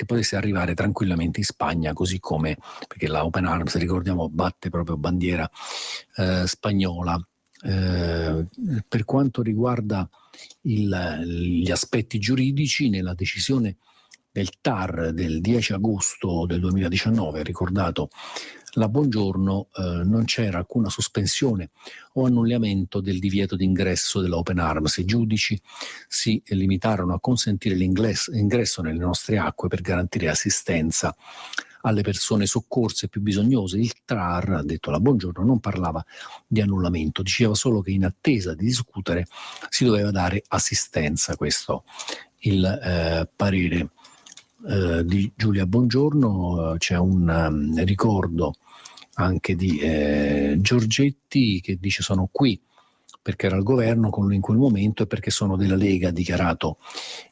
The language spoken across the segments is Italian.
che potesse arrivare tranquillamente in Spagna, così come, perché la Open Arms, ricordiamo, batte proprio bandiera spagnola. Per quanto riguarda gli aspetti giuridici, nella decisione del TAR del 10 agosto del 2019, ricordato la Bongiorno, non c'era alcuna sospensione o annullamento del divieto d'ingresso della Open Arms. I giudici si limitarono a consentire l'ingresso nelle nostre acque per garantire assistenza alle persone soccorse più bisognose. Il TAR, ha detto la Bongiorno, non parlava di annullamento, diceva solo che in attesa di discutere si doveva dare assistenza. Questo il parere di Giulia Bongiorno. C'è un ricordo anche di Giorgetti, che dice: sono qui perché era al governo con lui in quel momento e perché sono della Lega, ha dichiarato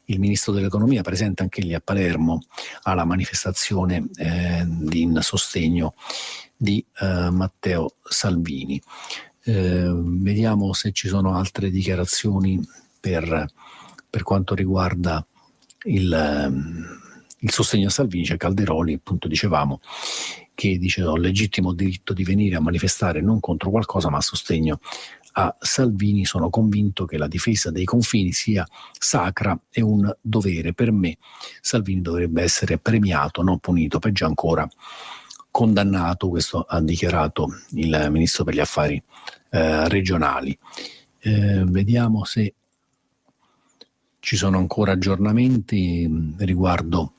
il ministro dell'economia, presente anche lì a Palermo alla manifestazione in sostegno di Matteo Salvini. Vediamo se ci sono altre dichiarazioni per quanto riguarda il sostegno a Salvini. C'è Calderoli, appunto dicevamo, che dice: ho legittimo diritto di venire a manifestare non contro qualcosa ma a sostegno a Salvini, sono convinto che la difesa dei confini sia sacra e un dovere. Per me Salvini dovrebbe essere premiato, non punito, peggio ancora condannato. Questo ha dichiarato il ministro per gli affari regionali. Vediamo se ci sono ancora aggiornamenti riguardo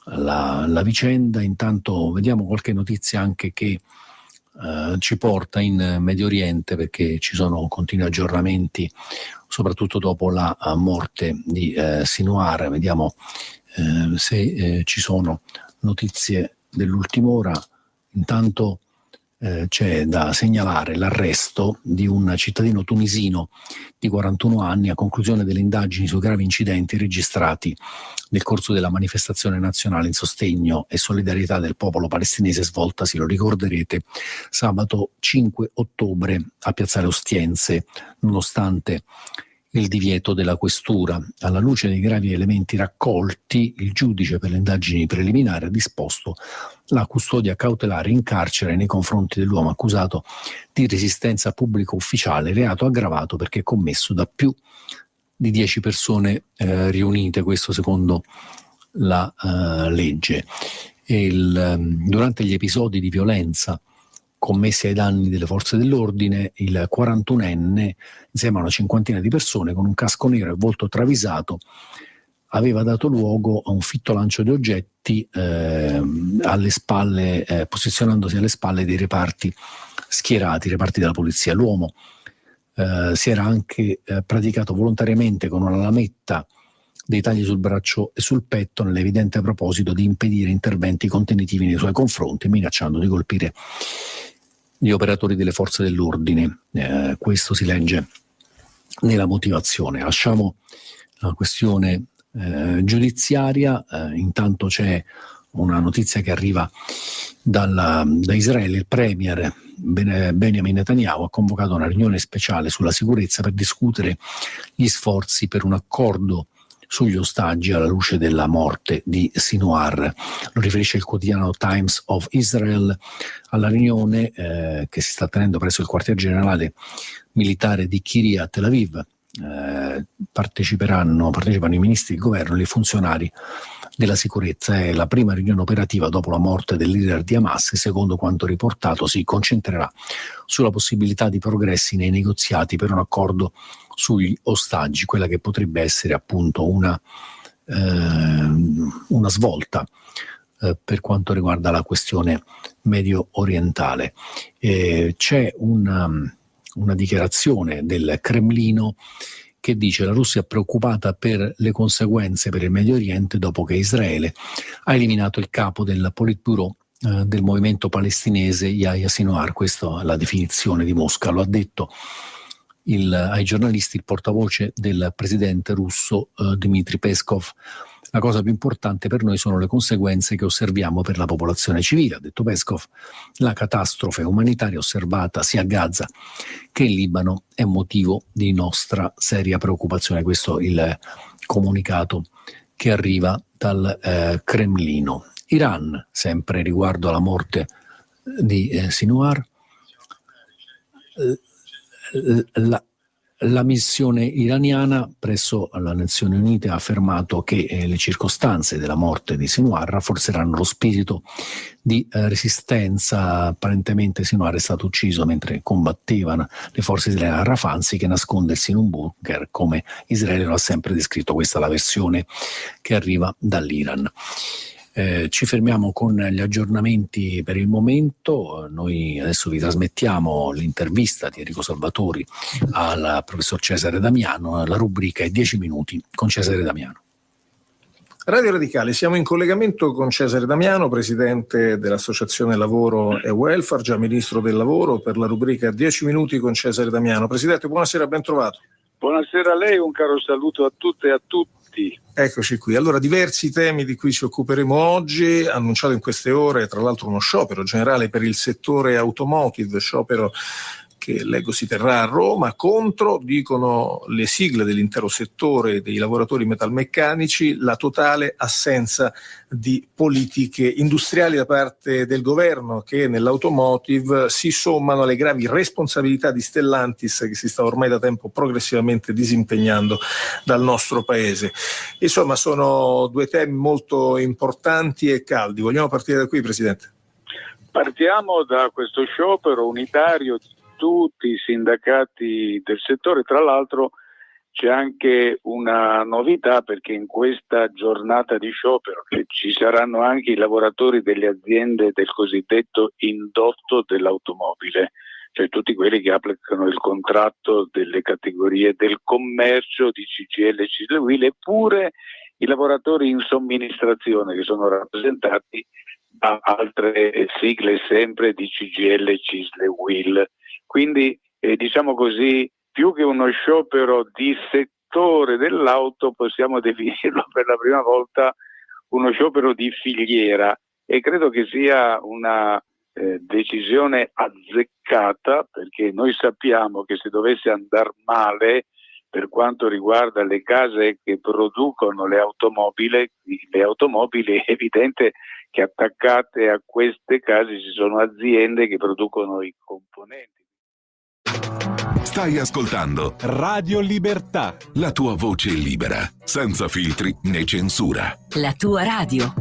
la vicenda. Intanto vediamo qualche notizia anche che ci porta in Medio Oriente, perché ci sono continui aggiornamenti soprattutto dopo la morte di Sinwar. Vediamo se ci sono notizie dell'ultima ora. Intanto c'è da segnalare l'arresto di un cittadino tunisino di 41 anni a conclusione delle indagini sui gravi incidenti registrati nel corso della manifestazione nazionale in sostegno e solidarietà del popolo palestinese svoltasi, lo ricorderete, sabato 5 ottobre a Piazzale Ostiense, nonostante il divieto della questura. Alla luce dei gravi elementi raccolti, il giudice per le indagini preliminari ha disposto la custodia cautelare in carcere nei confronti dell'uomo accusato di resistenza pubblico ufficiale, reato aggravato perché commesso da più di 10 persone riunite, questo secondo la legge. Durante gli episodi di violenza commessi ai danni delle forze dell'ordine, il 41enne, insieme a una cinquantina di persone con un casco nero e volto travisato, aveva dato luogo a un fitto lancio di oggetti alle spalle, posizionandosi alle spalle dei reparti schierati, reparti della polizia. L'uomo si era anche praticato volontariamente con una lametta dei tagli sul braccio e sul petto, nell'evidente proposito di impedire interventi contenitivi nei suoi confronti, minacciando di colpire gli operatori delle forze dell'ordine. Questo si legge nella motivazione. Lasciamo la questione giudiziaria. Intanto c'è una notizia che arriva da Israele. Il premier Benjamin Netanyahu ha convocato una riunione speciale sulla sicurezza per discutere gli sforzi per un accordo sugli ostaggi alla luce della morte di Sinwar. Lo riferisce il quotidiano Times of Israel. Alla riunione che si sta tenendo presso il quartier generale militare di Kiryat Tel Aviv partecipano i ministri del governo e i funzionari della sicurezza. È la prima riunione operativa dopo la morte del leader di Hamas e, secondo quanto riportato, si concentrerà sulla possibilità di progressi nei negoziati per un accordo sugli ostaggi, quella che potrebbe essere appunto una svolta per quanto riguarda la questione medio orientale. C'è una dichiarazione del Cremlino che dice: la Russia è preoccupata per le conseguenze per il Medio Oriente dopo che Israele ha eliminato il capo del Politburo del movimento palestinese Yahya Sinwar. Questa è la definizione di Mosca. Lo ha detto ai giornalisti il portavoce del presidente russo Dmitry Peskov. La cosa più importante per noi sono le conseguenze che osserviamo per la popolazione civile, ha detto Peskov. La catastrofe umanitaria osservata sia a Gaza che in Libano è motivo di nostra seria preoccupazione. Questo è il comunicato che arriva dal Cremlino. Iran, sempre riguardo alla morte di Sinwar, la missione iraniana presso le Nazioni Unite ha affermato che le circostanze della morte di Sinwar rafforzeranno lo spirito di resistenza. Apparentemente Sinwar è stato ucciso mentre combattevano le forze israeliane a Rafah, anziché nascondersi in un bunker come Israele lo ha sempre descritto. Questa è la versione che arriva dall'Iran. Ci fermiamo con gli aggiornamenti per il momento. Noi adesso vi trasmettiamo l'intervista di Enrico Salvatori al professor Cesare Damiano. La rubrica è 10 minuti con Cesare Damiano. Radio Radicale, siamo in collegamento con Cesare Damiano, presidente dell'Associazione Lavoro e Welfare, già ministro del lavoro, per la rubrica 10 minuti con Cesare Damiano. Presidente, buonasera, ben trovato. Buonasera a lei, un caro saluto a tutte e a tutti. Eccoci qui. Allora, diversi temi di cui ci occuperemo oggi, annunciato in queste ore, tra l'altro uno sciopero generale per il settore automotive, sciopero che leggo si terrà a Roma, contro, dicono le sigle dell'intero settore dei lavoratori metalmeccanici, la totale assenza di politiche industriali da parte del governo, che nell'automotive si sommano alle gravi responsabilità di Stellantis, che si sta ormai da tempo progressivamente disimpegnando dal nostro paese. Insomma, sono due temi molto importanti e caldi. Vogliamo partire da qui, Presidente? Partiamo da questo sciopero unitario di tutti i sindacati del settore. Tra l'altro c'è anche una novità, perché in questa giornata di sciopero ci saranno anche i lavoratori delle aziende del cosiddetto indotto dell'automobile, cioè tutti quelli che applicano il contratto delle categorie del commercio di CGIL e CISL UIL, eppure i lavoratori in somministrazione, che sono rappresentati da altre sigle sempre di CGIL, CISL e UIL. Quindi diciamo così, più che uno sciopero di settore dell'auto, possiamo definirlo per la prima volta uno sciopero di filiera, e credo che sia una decisione azzeccata, perché noi sappiamo che se dovesse andare male per quanto riguarda le case che producono le automobili, è evidente che attaccate a queste case ci sono aziende che producono i componenti. Stai ascoltando Radio Libertà, la tua voce libera, senza filtri né censura. La tua radio.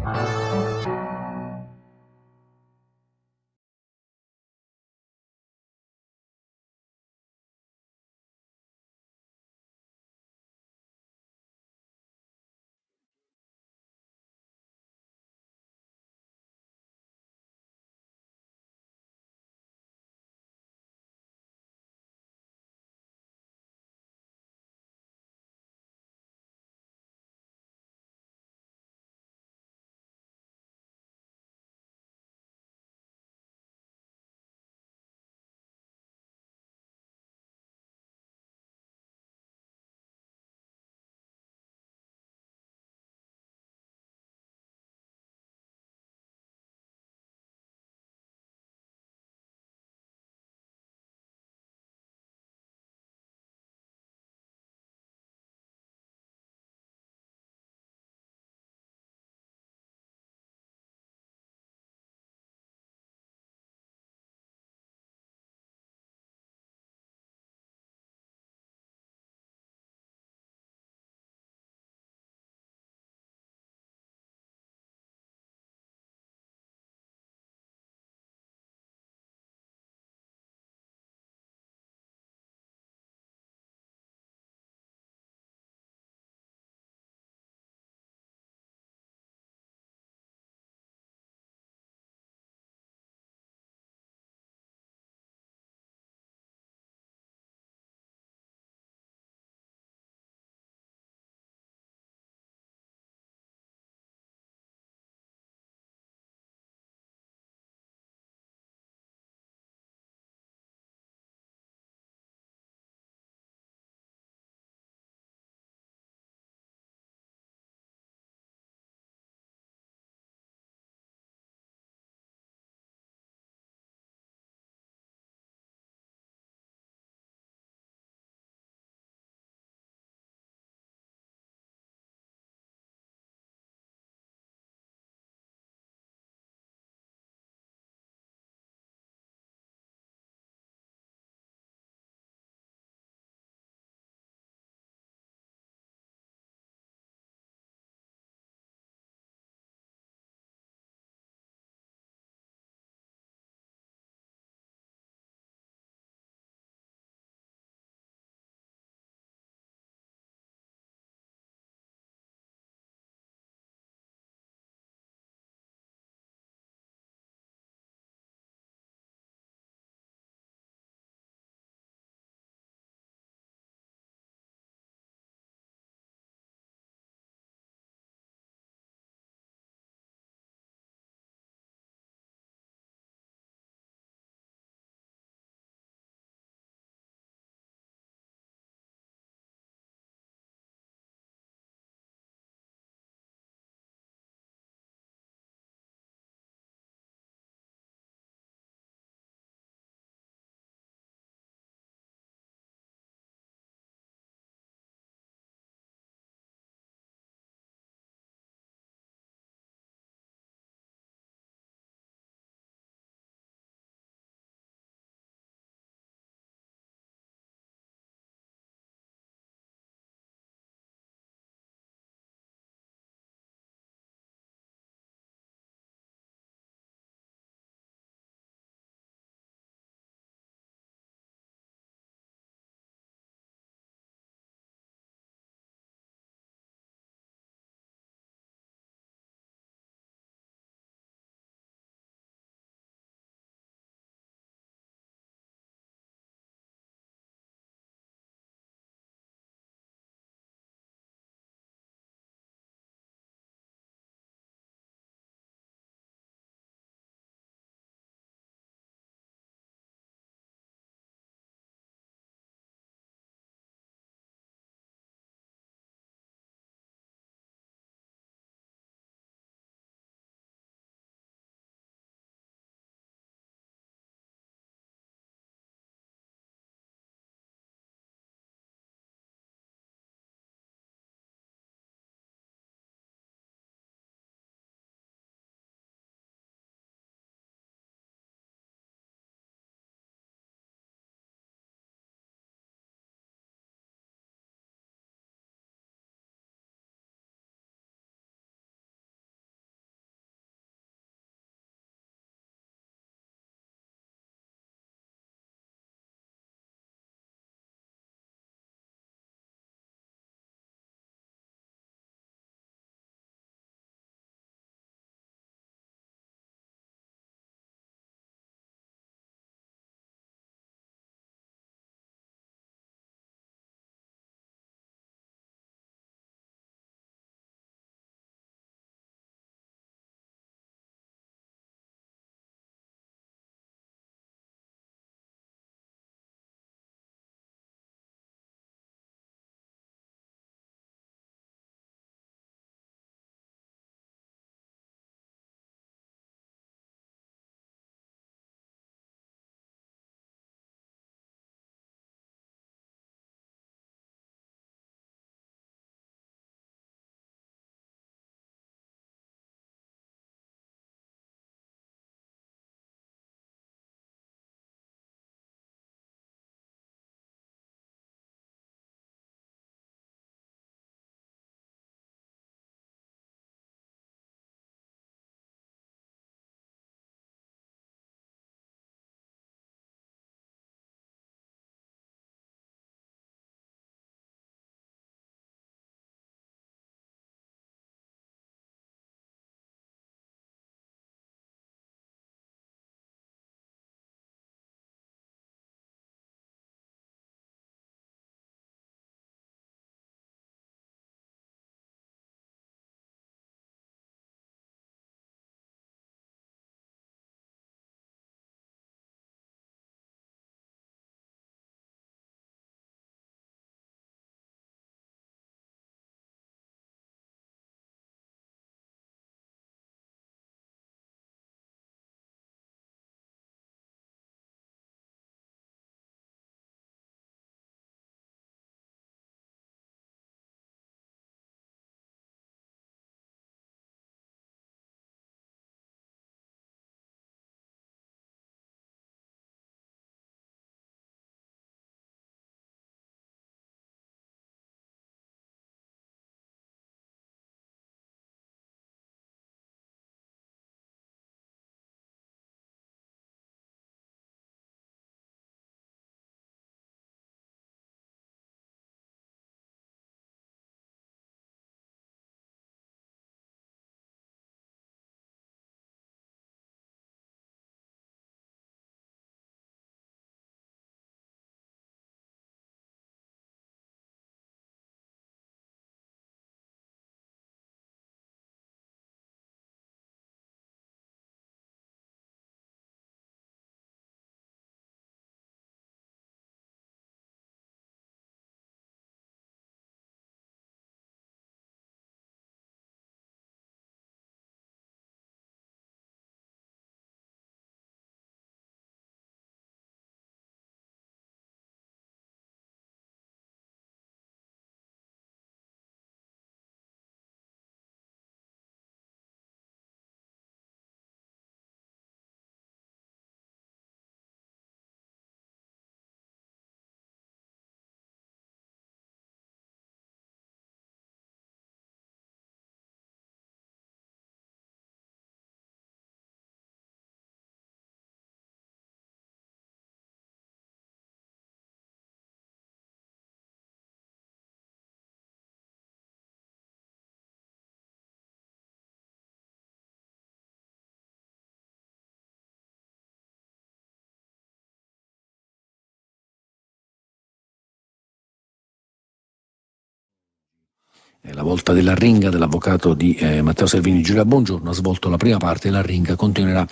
La volta della ringa dell'avvocato di Matteo Salvini, Giulia Bongiorno, ha svolto la prima parte, la ringa continuerà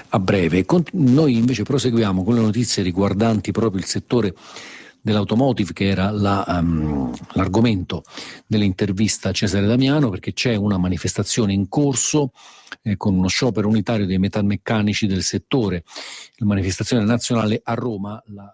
a breve. Noi invece proseguiamo con le notizie riguardanti proprio il settore dell'automotive, che era l'argomento dell'intervista a Cesare Damiano, perché c'è una manifestazione in corso con uno sciopero unitario dei metalmeccanici del settore, la manifestazione nazionale a Roma. La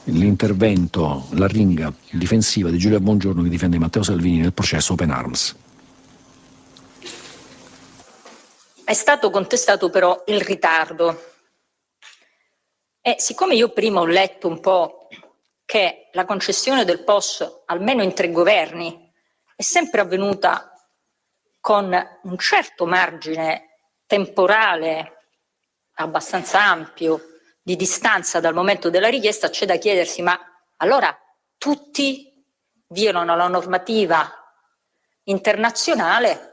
L'intervento, la ringa difensiva di Giulia Bongiorno che difende Matteo Salvini nel processo Open Arms. È stato contestato però il ritardo. E siccome io prima ho letto un po' che la concessione del POS, almeno in 3 governi, è sempre avvenuta con un certo margine temporale abbastanza ampio di distanza dal momento della richiesta, c'è da chiedersi: ma allora tutti violano la normativa internazionale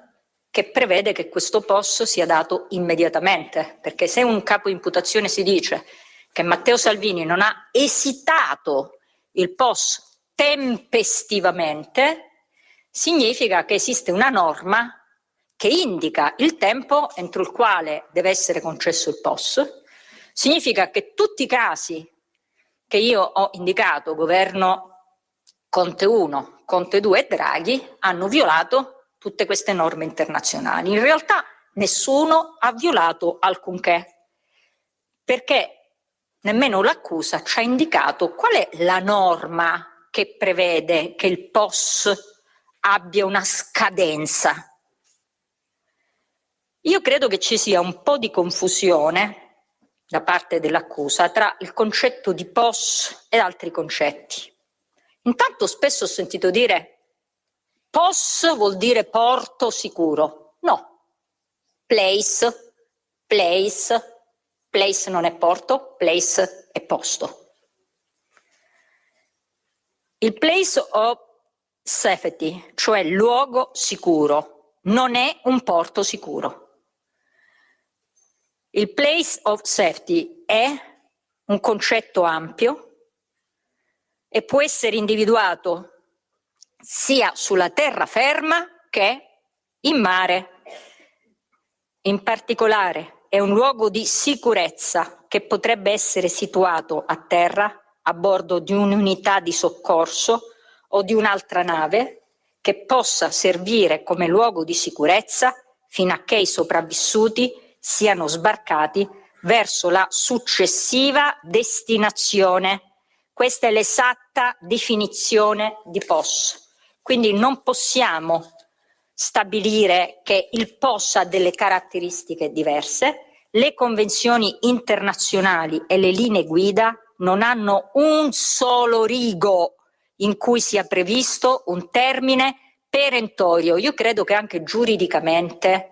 che prevede che questo POS sia dato immediatamente? Perché se un capo imputazione si dice che Matteo Salvini non ha esitato il POS tempestivamente, significa che esiste una norma che indica il tempo entro il quale deve essere concesso il POS. Significa che tutti i casi che io ho indicato, governo Conte 1, Conte 2 e Draghi, hanno violato tutte queste norme internazionali. In realtà nessuno ha violato alcunché, perché nemmeno l'accusa ci ha indicato qual è la norma che prevede che il POS abbia una scadenza. Io credo che ci sia un po' di confusione da parte dell'accusa tra il concetto di POS e altri concetti. Intanto spesso ho sentito dire POS vuol dire porto sicuro. No, place non è porto, place è posto. Il place of safety, cioè luogo sicuro, non è un porto sicuro. Il place of safety è un concetto ampio e può essere individuato sia sulla terraferma che in mare. In particolare è un luogo di sicurezza che potrebbe essere situato a terra a bordo di un'unità di soccorso o di un'altra nave che possa servire come luogo di sicurezza fino a che i sopravvissuti siano sbarcati verso la successiva destinazione. Questa è l'esatta definizione di POS. Quindi non possiamo stabilire che il POS ha delle caratteristiche diverse. Le convenzioni internazionali e le linee guida non hanno un solo rigo in cui sia previsto un termine perentorio. Io credo che anche giuridicamente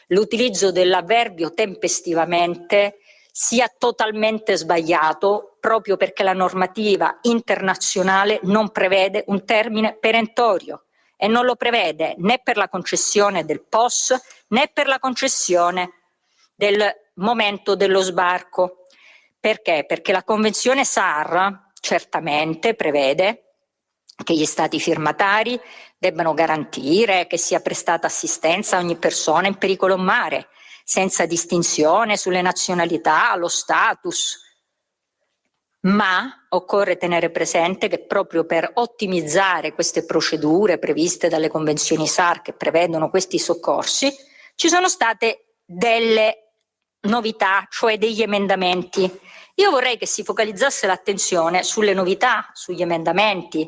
l'utilizzo dell'avverbio tempestivamente sia totalmente sbagliato, proprio perché la normativa internazionale non prevede un termine perentorio e non lo prevede né per la concessione del POS né per la concessione del momento dello sbarco. Perché? Perché la Convenzione SAR certamente prevede che gli Stati firmatari debbano garantire che sia prestata assistenza a ogni persona in pericolo in mare, senza distinzione sulle nazionalità, lo status. Ma occorre tenere presente che proprio per ottimizzare queste procedure previste dalle convenzioni SAR che prevedono questi soccorsi, ci sono state delle novità, cioè degli emendamenti. Io vorrei che si focalizzasse l'attenzione sulle novità, sugli emendamenti,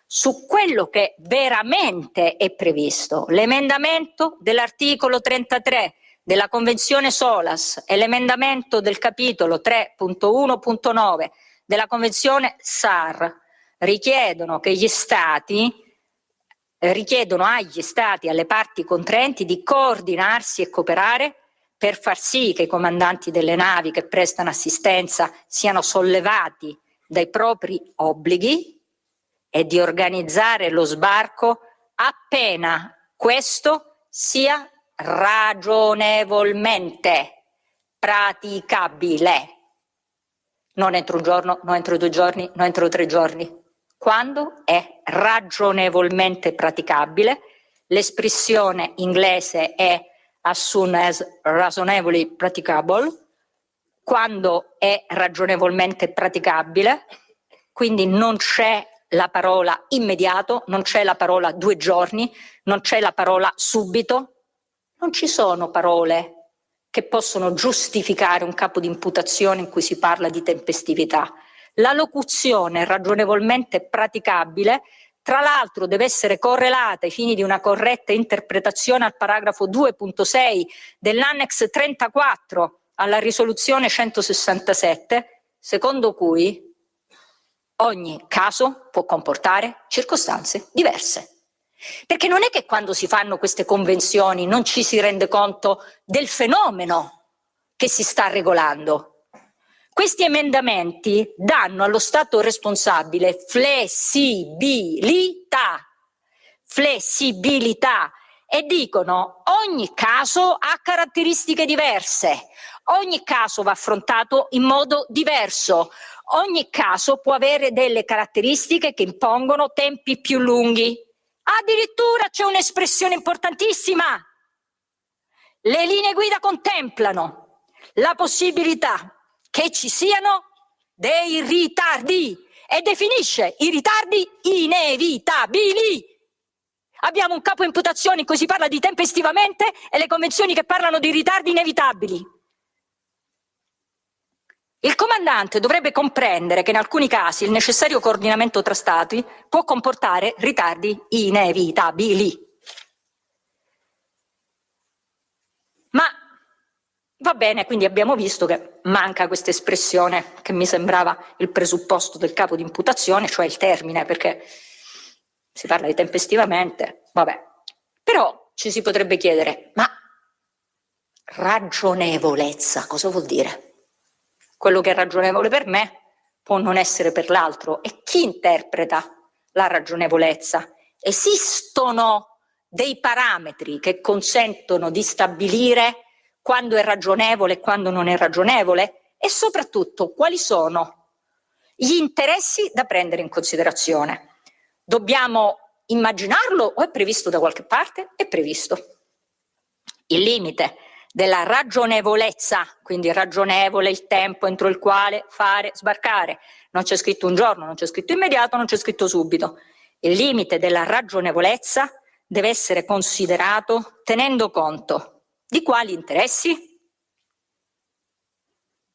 su quello che veramente è previsto. L'emendamento dell'articolo 33 della Convenzione SOLAS e l'emendamento del capitolo 3.1.9 della Convenzione SAR richiedono agli Stati e alle parti contraenti di coordinarsi e cooperare per far sì che i comandanti delle navi che prestano assistenza siano sollevati dai propri obblighi e di organizzare lo sbarco appena questo sia ragionevolmente praticabile. Non entro un giorno, non entro 2 giorni, non entro 3 giorni. Quando è ragionevolmente praticabile, l'espressione inglese è as soon as reasonably practicable, quando è ragionevolmente praticabile, quindi non c'è la parola immediato, non c'è la parola 2 giorni, non c'è la parola subito, non ci sono parole che possono giustificare un capo di imputazione in cui si parla di tempestività. La locuzione ragionevolmente praticabile, tra l'altro, deve essere correlata ai fini di una corretta interpretazione al paragrafo 2.6 dell'annex 34 alla risoluzione 167, secondo cui ogni caso può comportare circostanze diverse. Perché non è che quando si fanno queste convenzioni non ci si rende conto del fenomeno che si sta regolando. Questi emendamenti danno allo Stato responsabile flessibilità e dicono ogni caso ha caratteristiche diverse, ogni caso va affrontato in modo diverso, ogni caso può avere delle caratteristiche che impongono tempi più lunghi. Addirittura c'è un'espressione importantissima. Le linee guida contemplano la possibilità che ci siano dei ritardi e definisce i ritardi inevitabili. Abbiamo un capo imputazione in cui si parla di tempestivamente e le convenzioni che parlano di ritardi inevitabili. Il comandante dovrebbe comprendere che in alcuni casi il necessario coordinamento tra Stati può comportare ritardi inevitabili. Ma va bene, quindi abbiamo visto che manca questa espressione che mi sembrava il presupposto del capo di imputazione, cioè il termine, perché si parla di tempestivamente, vabbè. Però ci si potrebbe chiedere, ma ragionevolezza cosa vuol dire? Quello che è ragionevole per me può non essere per l'altro. E chi interpreta la ragionevolezza? Esistono dei parametri che consentono di stabilire quando è ragionevole e quando non è ragionevole? E soprattutto, quali sono gli interessi da prendere in considerazione? Dobbiamo immaginarlo o è previsto da qualche parte? È previsto. Il limite della ragionevolezza, quindi ragionevole il tempo entro il quale fare sbarcare. Non c'è scritto un giorno, non c'è scritto immediato, non c'è scritto subito. Il limite della ragionevolezza deve essere considerato tenendo conto di quali interessi?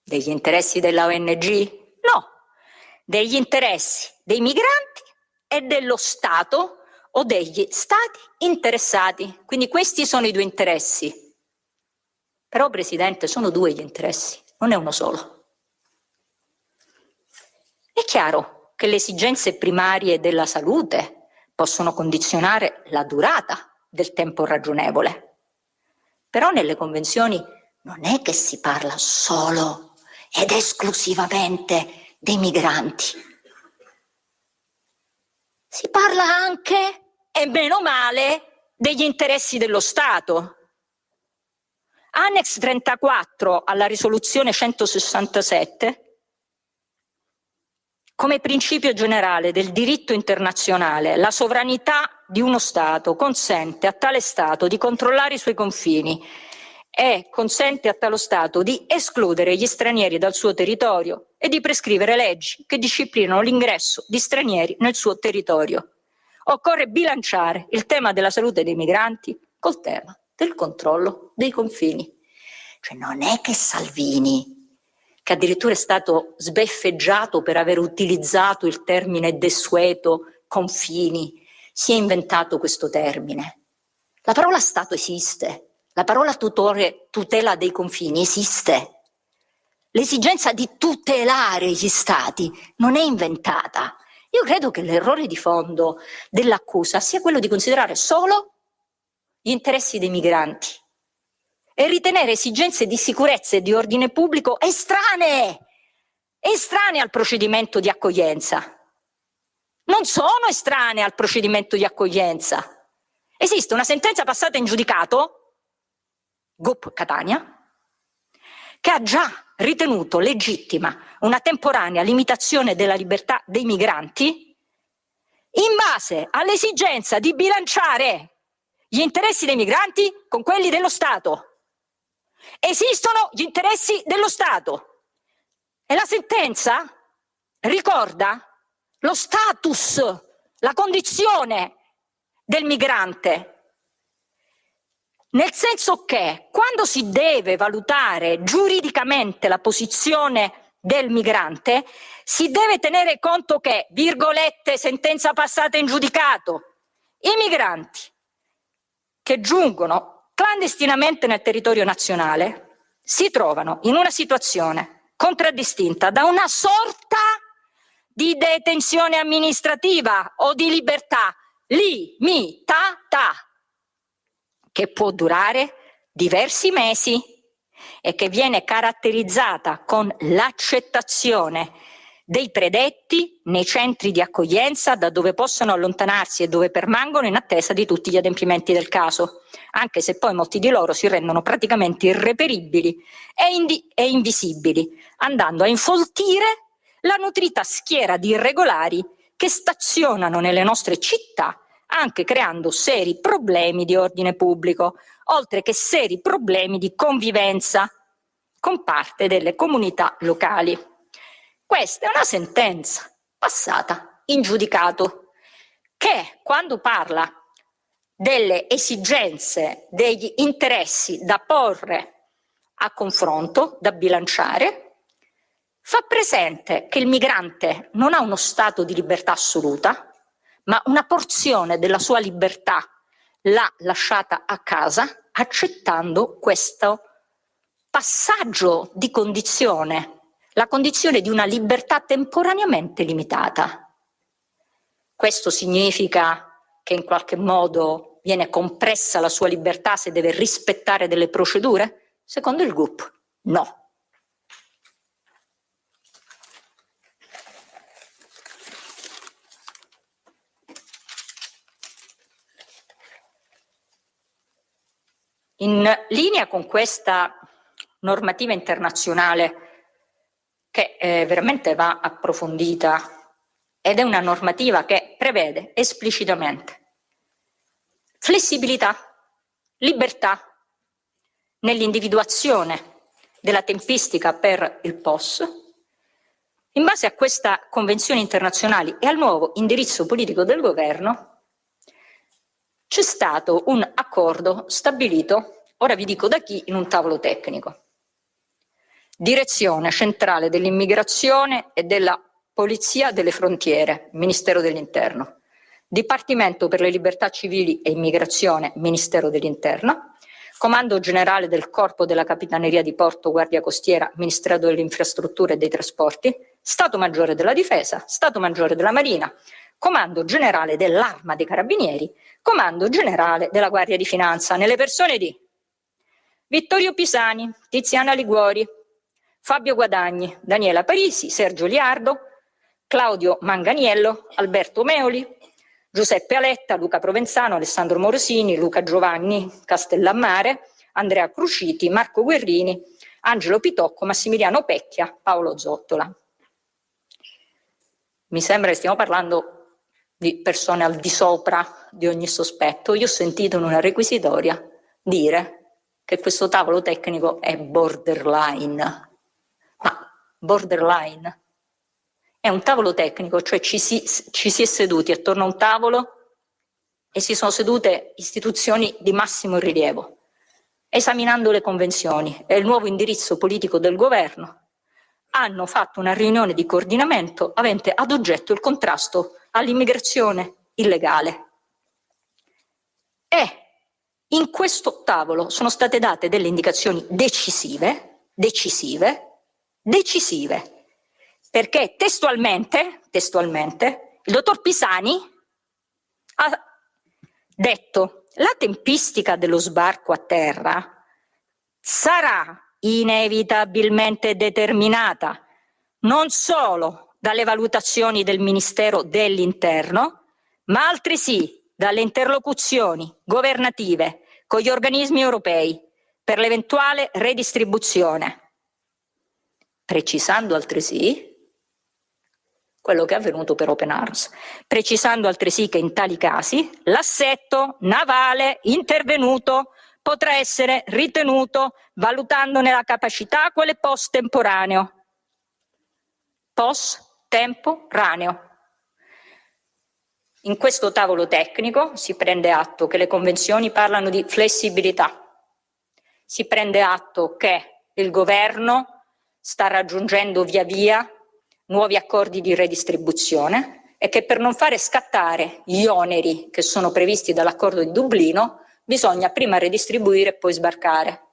Degli interessi della ONG? No, degli interessi dei migranti e dello Stato o degli Stati interessati. Quindi questi sono i due interessi. Però, Presidente, sono due gli interessi, non è uno solo. È chiaro che le esigenze primarie della salute possono condizionare la durata del tempo ragionevole. Però nelle convenzioni non è che si parla solo ed esclusivamente dei migranti. Si parla anche, e meno male, degli interessi dello Stato. Annex 34 alla risoluzione 167, come principio generale del diritto internazionale, la sovranità di uno Stato consente a tale Stato di controllare i suoi confini e consente a tale Stato di escludere gli stranieri dal suo territorio e di prescrivere leggi che disciplinano l'ingresso di stranieri nel suo territorio. Occorre bilanciare il tema della salute dei migranti col tema del controllo dei confini. Cioè non è che Salvini, che addirittura è stato sbeffeggiato per aver utilizzato il termine desueto confini, si è inventato questo termine. La parola Stato esiste, la parola tutela dei confini esiste. L'esigenza di tutelare gli Stati non è inventata. Io credo che l'errore di fondo dell'accusa sia quello di considerare solo gli interessi dei migranti e ritenere esigenze di sicurezza e di ordine pubblico estranee al procedimento di accoglienza. Non sono estranee al procedimento di accoglienza. Esiste una sentenza passata in giudicato, GUP Catania, che ha già ritenuto legittima una temporanea limitazione della libertà dei migranti in base all'esigenza di bilanciare gli interessi dei migranti con quelli dello Stato. Esistono gli interessi dello Stato e la sentenza ricorda lo status, la condizione del migrante. nel senso che quando si deve valutare giuridicamente la posizione del migrante, si deve tenere conto che, virgolette, sentenza passata in giudicato, i migranti che giungono clandestinamente nel territorio nazionale si trovano in una situazione contraddistinta da una sorta di detenzione amministrativa o di libertà limitata, che può durare diversi mesi e che viene caratterizzata con l'accettazione dei predetti nei centri di accoglienza, da dove possono allontanarsi e dove permangono in attesa di tutti gli adempimenti del caso, anche se poi molti di loro si rendono praticamente irreperibili e invisibili, andando a infoltire la nutrita schiera di irregolari che stazionano nelle nostre città, anche creando seri problemi di ordine pubblico, oltre che seri problemi di convivenza con parte delle comunità locali. Questa è una sentenza passata in giudicato che, quando parla delle esigenze, degli interessi da porre a confronto, da bilanciare, fa presente che il migrante non ha uno stato di libertà assoluta, ma una porzione della sua libertà l'ha lasciata a casa, accettando questo passaggio di condizione, la condizione di una libertà temporaneamente limitata. Questo significa che in qualche modo viene compressa la sua libertà se deve rispettare delle procedure? Secondo il GUP, no. In linea con questa normativa internazionale che veramente va approfondita, ed è una normativa che prevede esplicitamente flessibilità, libertà nell'individuazione della tempistica per il POS, in base a questa convenzione internazionale e al nuovo indirizzo politico del governo, c'è stato un accordo stabilito, ora vi dico da chi, in un tavolo tecnico. Direzione centrale dell'immigrazione e della Polizia delle Frontiere, Ministero dell'Interno. Dipartimento per le libertà civili e immigrazione, Ministero dell'Interno. Comando generale del Corpo della Capitaneria di Porto, Guardia Costiera, Ministero delle Infrastrutture e dei Trasporti. Stato Maggiore della Difesa, Stato Maggiore della Marina, Comando Generale dell'Arma dei Carabinieri, Comando Generale della Guardia di Finanza, nelle persone di Vittorio Pisani, Tiziana Liguori, Fabio Guadagni, Daniela Parisi, Sergio Liardo, Claudio Manganiello, Alberto Meoli, Giuseppe Aletta, Luca Provenzano, Alessandro Morosini, Luca Giovanni Castellammare, Andrea Cruciti, Marco Guerrini, Angelo Pitocco, Massimiliano Pecchia, Paolo Zottola. Mi sembra che stiamo parlando di persone al di sopra di ogni sospetto. Io ho sentito in una requisitoria dire che questo tavolo tecnico è borderline. Ma borderline è un tavolo tecnico, cioè ci si è seduti attorno a un tavolo e si sono sedute istituzioni di massimo rilievo, esaminando le convenzioni e il nuovo indirizzo politico del governo, hanno fatto una riunione di coordinamento avente ad oggetto il contrasto all'immigrazione illegale. E in questo tavolo sono state date delle indicazioni decisive, perché testualmente il dottor Pisani ha detto: la tempistica dello sbarco a terra sarà inevitabilmente determinata non solo dalle valutazioni del Ministero dell'Interno, ma altresì dalle interlocuzioni governative con gli organismi europei per l'eventuale redistribuzione, precisando altresì quello che è avvenuto per Open Arms, precisando altresì che in tali casi l'assetto navale intervenuto potrà essere ritenuto valutandone la capacità quale post-temporaneo. In questo tavolo tecnico si prende atto che le convenzioni parlano di flessibilità, si prende atto che il governo sta raggiungendo via via nuovi accordi di redistribuzione e che per non fare scattare gli oneri che sono previsti dall'accordo di Dublino bisogna prima redistribuire e poi sbarcare.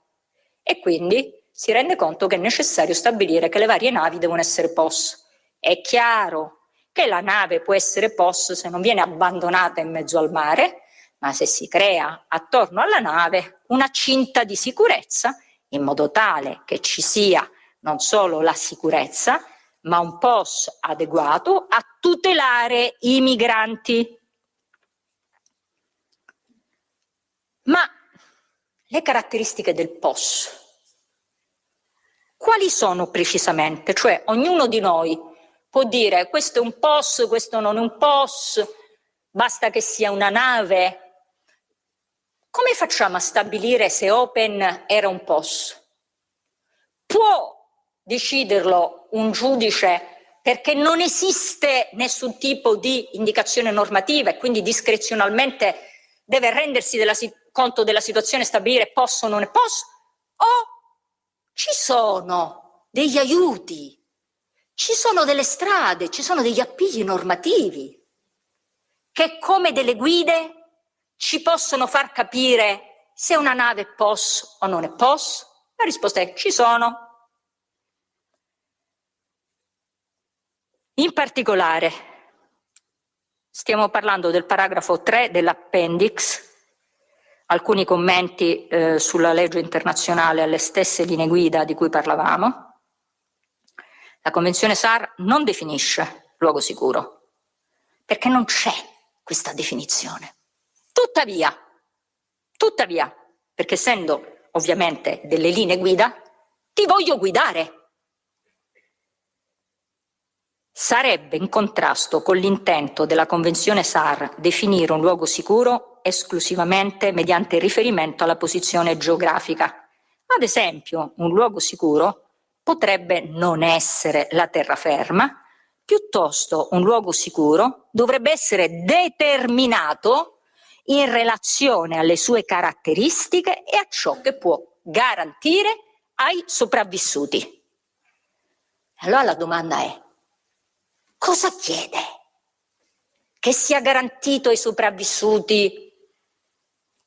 E quindi si rende conto che è necessario stabilire che le varie navi devono essere POS. È chiaro che la nave può essere POS se non viene abbandonata in mezzo al mare, ma se si crea attorno alla nave una cinta di sicurezza in modo tale che ci sia non solo la sicurezza, ma un POS adeguato a tutelare i migranti. Ma le caratteristiche del POS, quali sono precisamente? Cioè ognuno di noi può dire questo è un POS, questo non è un POS, basta che sia una nave. Come facciamo a stabilire se Open era un POS? Può deciderlo un giudice perché non esiste nessun tipo di indicazione normativa e quindi discrezionalmente deve rendersi conto della situazione e stabilire POS o non è POS? O ci sono degli aiuti, ci sono delle strade, ci sono degli appigli normativi che come delle guide ci possono far capire se una nave è POS o non è POS? La risposta è ci sono. In particolare stiamo parlando del paragrafo 3 dell'appendix, alcuni commenti sulla legge internazionale alle stesse linee guida di cui parlavamo. La Convenzione SAR non definisce luogo sicuro, perché non c'è questa definizione. Tuttavia, perché essendo ovviamente delle linee guida, ti voglio guidare. Sarebbe in contrasto con l'intento della Convenzione SAR definire un luogo sicuro esclusivamente mediante riferimento alla posizione geografica. Ad esempio, un luogo sicuro potrebbe non essere la terraferma, piuttosto un luogo sicuro dovrebbe essere determinato in relazione alle sue caratteristiche e a ciò che può garantire ai sopravvissuti. Allora la domanda è: cosa chiede? Che sia garantito ai sopravvissuti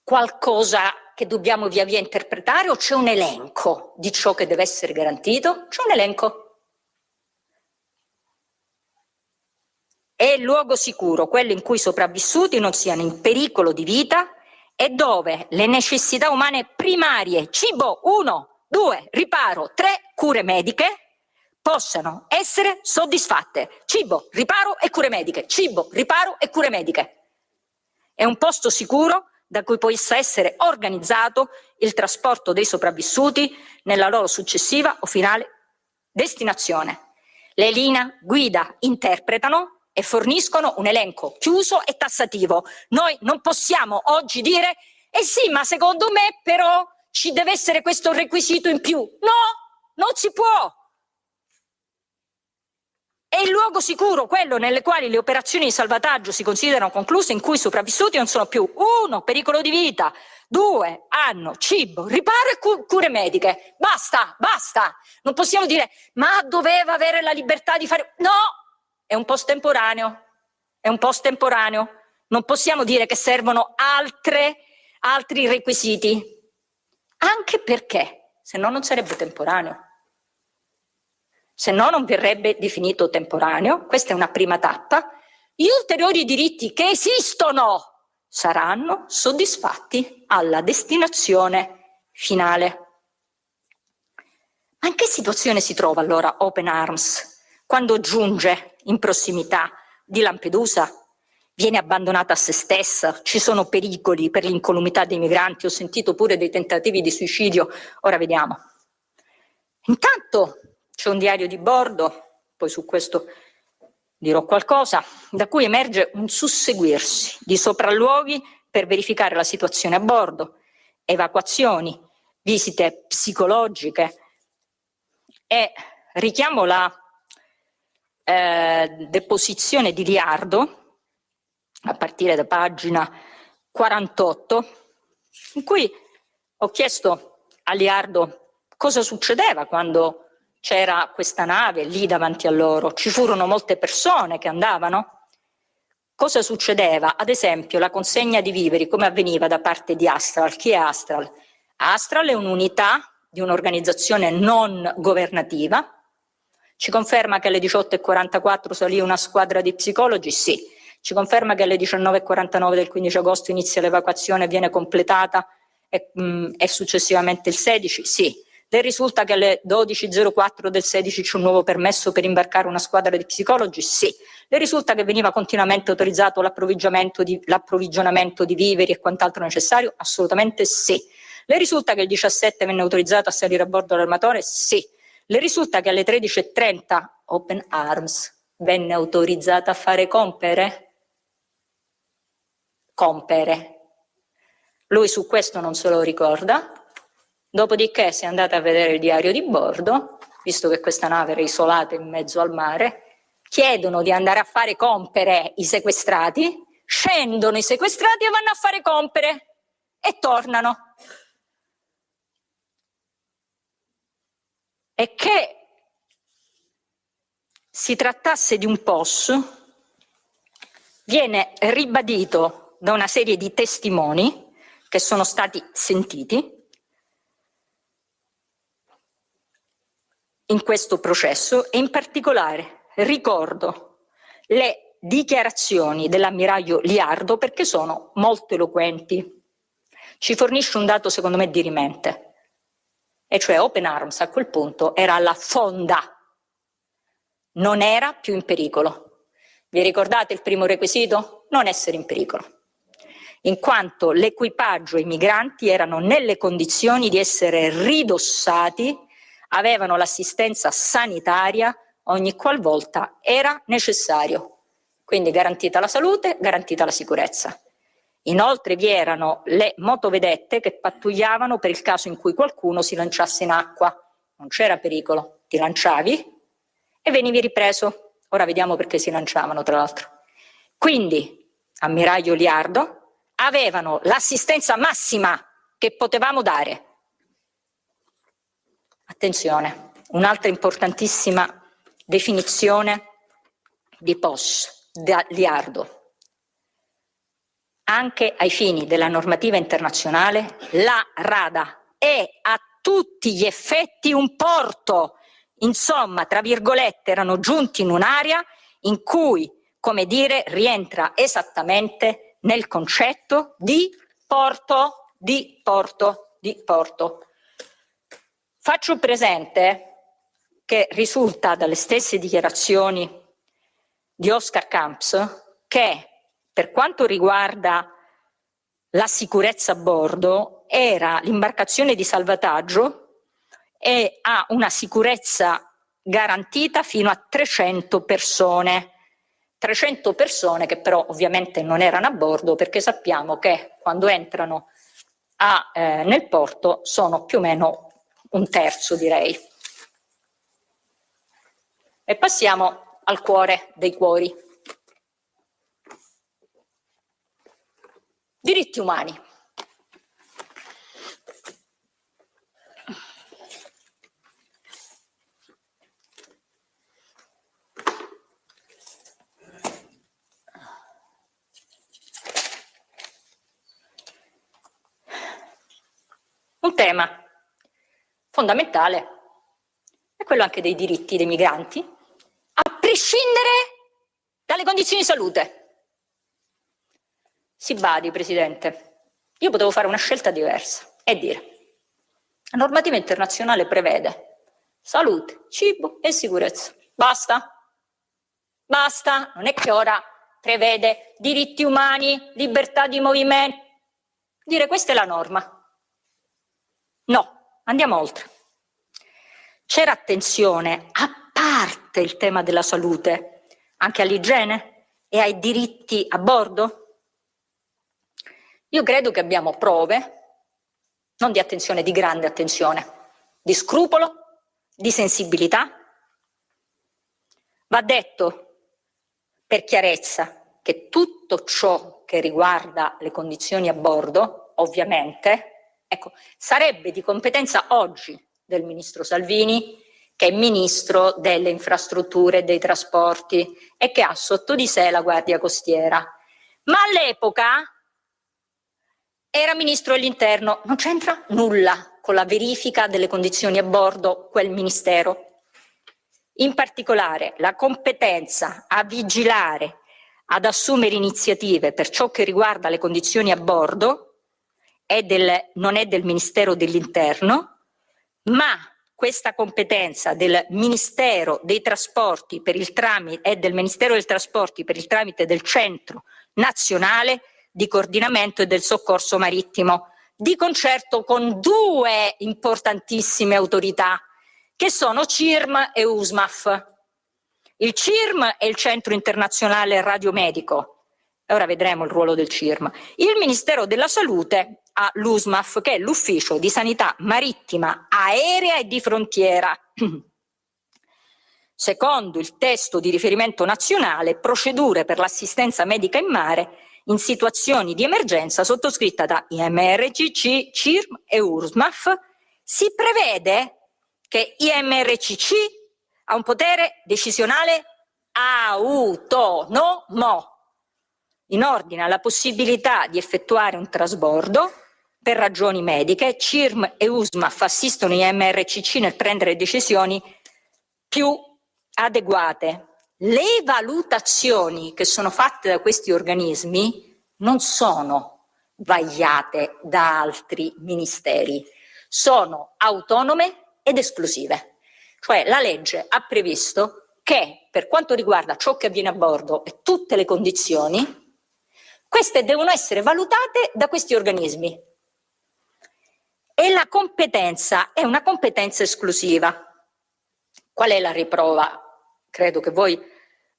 qualcosa che dobbiamo via via interpretare o c'è un elenco di ciò che deve essere garantito? C'è un elenco. È il luogo sicuro quello in cui i sopravvissuti non siano in pericolo di vita e dove le necessità umane primarie, cibo 1, 2, riparo, 3, cure mediche, possano essere soddisfatte. Cibo, riparo e cure mediche. Cibo, riparo e cure mediche. È un posto sicuro da cui possa essere organizzato il trasporto dei sopravvissuti nella loro successiva o finale destinazione. Le linee guida interpretano e forniscono un elenco chiuso e tassativo. Noi non possiamo oggi dire sì, ma secondo me però ci deve essere questo requisito in più. No, non si può. È il luogo sicuro quello nelle quali le operazioni di salvataggio si considerano concluse, in cui i sopravvissuti non sono più 1, pericolo di vita, 2, hanno cibo, riparo e cure mediche. Basta. Non possiamo dire ma doveva avere la libertà di fare. No, è un post temporaneo. Non possiamo dire che servono altri requisiti, anche perché se no non sarebbe temporaneo. Se no non verrebbe definito temporaneo. Questa è una prima tappa. Gli ulteriori diritti che esistono saranno soddisfatti alla destinazione finale. Ma in che situazione si trova allora Open Arms quando giunge in prossimità di Lampedusa? Viene abbandonata a se stessa? Ci sono pericoli per l'incolumità dei migranti? Ho sentito pure dei tentativi di suicidio. Ora vediamo. Intanto c'è un diario di bordo, poi su questo dirò qualcosa, da cui emerge un susseguirsi di sopralluoghi per verificare la situazione a bordo, evacuazioni, visite psicologiche e richiamo la deposizione di Liardo a partire da pagina 48, in cui ho chiesto a Liardo cosa succedeva quando c'era questa nave lì davanti a loro. Ci furono molte persone che andavano. Cosa succedeva? Ad esempio la consegna di viveri, come avveniva da parte di Astral. Chi è Astral? Astral è un'unità di un'organizzazione non governativa. Ci conferma che alle 18:44 salì una squadra di psicologi? Sì. Ci conferma che alle 19:49 del 15 agosto inizia l'evacuazione e viene completata e successivamente il 16? Sì. Le risulta che alle 12:04 del 16 c'è un nuovo permesso per imbarcare una squadra di psicologi? Sì. Le risulta che veniva continuamente autorizzato l'approvvigionamento di viveri e quant'altro necessario? Assolutamente sì. Le risulta che il 17 venne autorizzato a salire a bordo dell'armatore? Sì. Le risulta che alle 13:30 Open Arms venne autorizzata a fare compere? Lui su questo non se lo ricorda. Dopodiché, se andate a vedere il diario di bordo, visto che questa nave era isolata in mezzo al mare, chiedono di andare a fare compere i sequestrati, scendono i sequestrati e vanno a fare compere e tornano. E che si trattasse di un POS viene ribadito da una serie di testimoni che sono stati sentiti in questo processo, e in particolare ricordo le dichiarazioni dell'ammiraglio Liardo perché sono molto eloquenti. Ci fornisce un dato secondo me dirimente, e cioè Open Arms a quel punto era alla fonda, non era più in pericolo. Vi ricordate il primo requisito? Non essere in pericolo, in quanto l'equipaggio e i migranti erano nelle condizioni di essere ridossati, avevano l'assistenza sanitaria ogni qualvolta era necessario. Quindi garantita la salute, garantita la sicurezza. Inoltre vi erano le motovedette che pattugliavano per il caso in cui qualcuno si lanciasse in acqua. Non c'era pericolo, ti lanciavi e venivi ripreso. Ora vediamo perché si lanciavano, tra l'altro. Quindi, ammiraglio Liardo, avevano l'assistenza massima che potevamo dare. Attenzione, un'altra importantissima definizione di POS da Liardo. Anche ai fini della normativa internazionale, la Rada è a tutti gli effetti un porto. Insomma, tra virgolette, erano giunti in un'area in cui, come dire, rientra esattamente nel concetto di porto. Faccio presente che risulta dalle stesse dichiarazioni di Oscar Camps che, per quanto riguarda la sicurezza a bordo, era l'imbarcazione di salvataggio e ha una sicurezza garantita fino a 300 persone. 300 persone che però ovviamente non erano a bordo, perché sappiamo che quando entrano nel porto sono più o meno un terzo, direi. E passiamo al cuore dei cuori. Diritti umani. Un tema fondamentale è quello anche dei diritti dei migranti, a prescindere dalle condizioni di salute. Si badi, Presidente, io potevo fare una scelta diversa e dire: la normativa internazionale prevede salute, cibo e sicurezza. Basta. Non è che ora prevede diritti umani, libertà di movimento. Dire questa è la norma. No, andiamo oltre. C'era attenzione, a parte il tema della salute, anche all'igiene e ai diritti a bordo? Io credo che abbiamo prove, non di attenzione, di grande attenzione, di scrupolo, di sensibilità. Va detto per chiarezza che tutto ciò che riguarda le condizioni a bordo, ovviamente, Ecco, sarebbe di competenza oggi del ministro Salvini, che è ministro delle infrastrutture e dei trasporti e che ha sotto di sé la Guardia Costiera. Ma all'epoca era ministro dell'Interno, non c'entra nulla con la verifica delle condizioni a bordo quel ministero. In particolare la competenza a vigilare, ad assumere iniziative per ciò che riguarda le condizioni a bordo non è del Ministero dell'Interno, ma questa competenza del Ministero dei Trasporti è del Ministero dei Trasporti per il tramite del Centro Nazionale di Coordinamento e del Soccorso Marittimo, di concerto con due importantissime autorità che sono CIRM e USMAF. Il CIRM è il Centro Internazionale Radiomedico, ora vedremo il ruolo del CIRM. Il Ministero della Salute ha l'USMAF, che è l'Ufficio di Sanità Marittima, Aerea e di Frontiera. Secondo il testo di riferimento nazionale, procedure per l'assistenza medica in mare in situazioni di emergenza sottoscritta da IMRCC, CIRM e USMAF, si prevede che IMRCC ha un potere decisionale autonomo in ordine alla possibilità di effettuare un trasbordo per ragioni mediche. CIRM e USMAF assistono IMRCC nel prendere decisioni più adeguate. Le valutazioni che sono fatte da questi organismi non sono vagliate da altri ministeri, sono autonome ed esclusive. Cioè la legge ha previsto che per quanto riguarda ciò che avviene a bordo e tutte le condizioni, queste devono essere valutate da questi organismi. E la competenza è una competenza esclusiva. Qual è la riprova? Credo che voi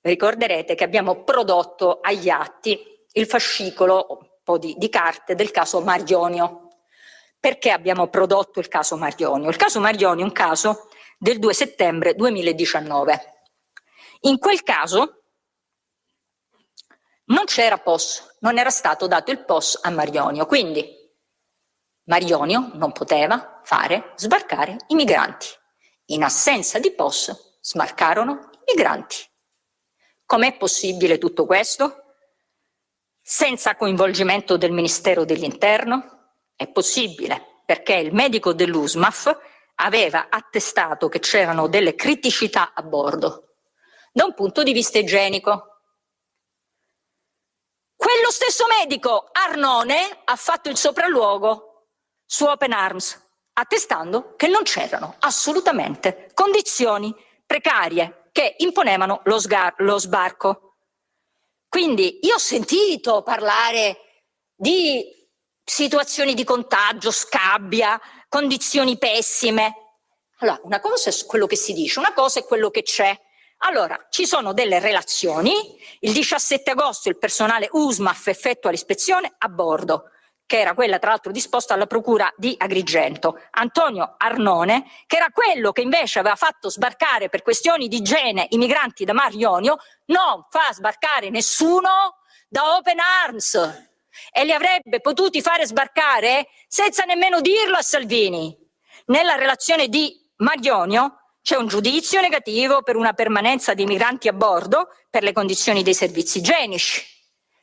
ricorderete che abbiamo prodotto agli atti il fascicolo, un po' di carte del caso Marionio. Perché abbiamo prodotto il caso Marionio? Il caso Marionio è un caso del 2 settembre 2019. In quel caso non c'era POS, non era stato dato il POS a Marionio, quindi Marionio non poteva fare sbarcare i migranti. In assenza di POS sbarcarono i migranti. Com'è possibile tutto questo? Senza coinvolgimento del Ministero dell'Interno? È possibile perché il medico dell'USMAF aveva attestato che c'erano delle criticità a bordo da un punto di vista igienico. Quello stesso medico, Arnone, ha fatto il sopralluogo su Open Arms, attestando che non c'erano assolutamente condizioni precarie che imponevano lo sbarco. Quindi io ho sentito parlare di situazioni di contagio, scabbia, condizioni pessime. Allora, una cosa è quello che si dice, una cosa è quello che c'è. Allora, ci sono delle relazioni. Il 17 agosto il personale USMAF effettua l'ispezione a bordo, che era quella tra l'altro disposta alla procura di Agrigento. Antonio Arnone, che era quello che invece aveva fatto sbarcare per questioni di igiene i migranti da Mar Ionio, non fa sbarcare nessuno da Open Arms e li avrebbe potuti fare sbarcare senza nemmeno dirlo a Salvini. Nella relazione di Mar Ionio c'è un giudizio negativo per una permanenza di migranti a bordo per le condizioni dei servizi igienici.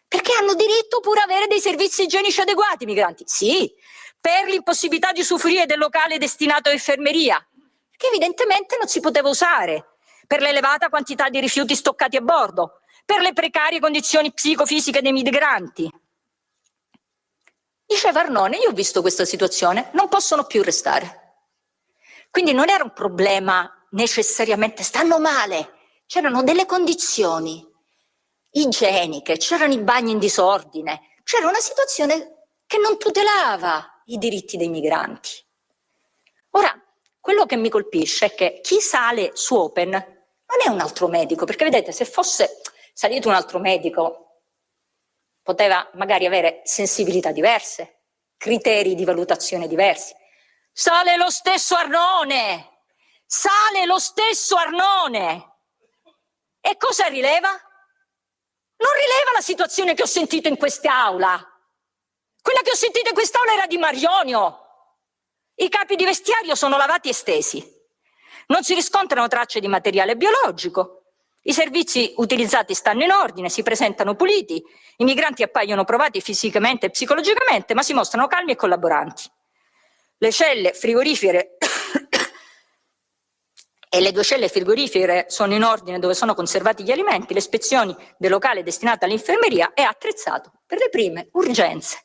Perché hanno diritto pure avere dei servizi igienici adeguati i migranti? Sì, per l'impossibilità di usufruire del locale destinato a infermeria, che evidentemente non si poteva usare, per l'elevata quantità di rifiuti stoccati a bordo, per le precarie condizioni psicofisiche dei migranti. Diceva Arnone, io ho visto questa situazione, non possono più restare. Quindi non era un problema necessariamente, stanno male, c'erano delle condizioni igieniche, c'erano i bagni in disordine, c'era una situazione che non tutelava i diritti dei migranti. Ora, quello che mi colpisce è che chi sale su Open non è un altro medico, perché vedete, se fosse salito un altro medico poteva magari avere sensibilità diverse, criteri di valutazione diversi. Sale lo stesso Arnone! Sale lo stesso Arnone! E cosa rileva? Non rileva la situazione che ho sentito in quest'aula. Quella che ho sentito in quest'aula era di Mar Ionio. I capi di vestiario sono lavati e stesi. Non si riscontrano tracce di materiale biologico. I servizi utilizzati stanno in ordine, si presentano puliti. I migranti appaiono provati fisicamente e psicologicamente, ma si mostrano calmi e collaboranti. Le celle frigorifere e le 2 celle frigorifere sono in ordine dove sono conservati gli alimenti. Le ispezioni del locale destinato all'infermeria è attrezzato per le prime urgenze.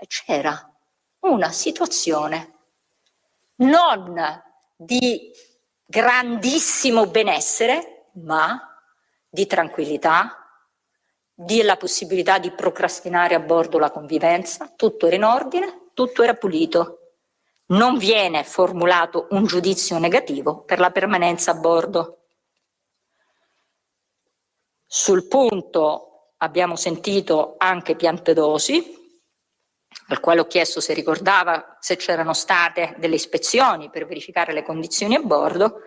C'era una situazione non di grandissimo benessere, ma di tranquillità, della possibilità di procrastinare a bordo la convivenza. Tutto era in ordine, tutto era pulito. Non viene formulato un giudizio negativo per la permanenza a bordo. Sul punto abbiamo sentito anche Piantedosi, al quale ho chiesto se ricordava se c'erano state delle ispezioni per verificare le condizioni a bordo,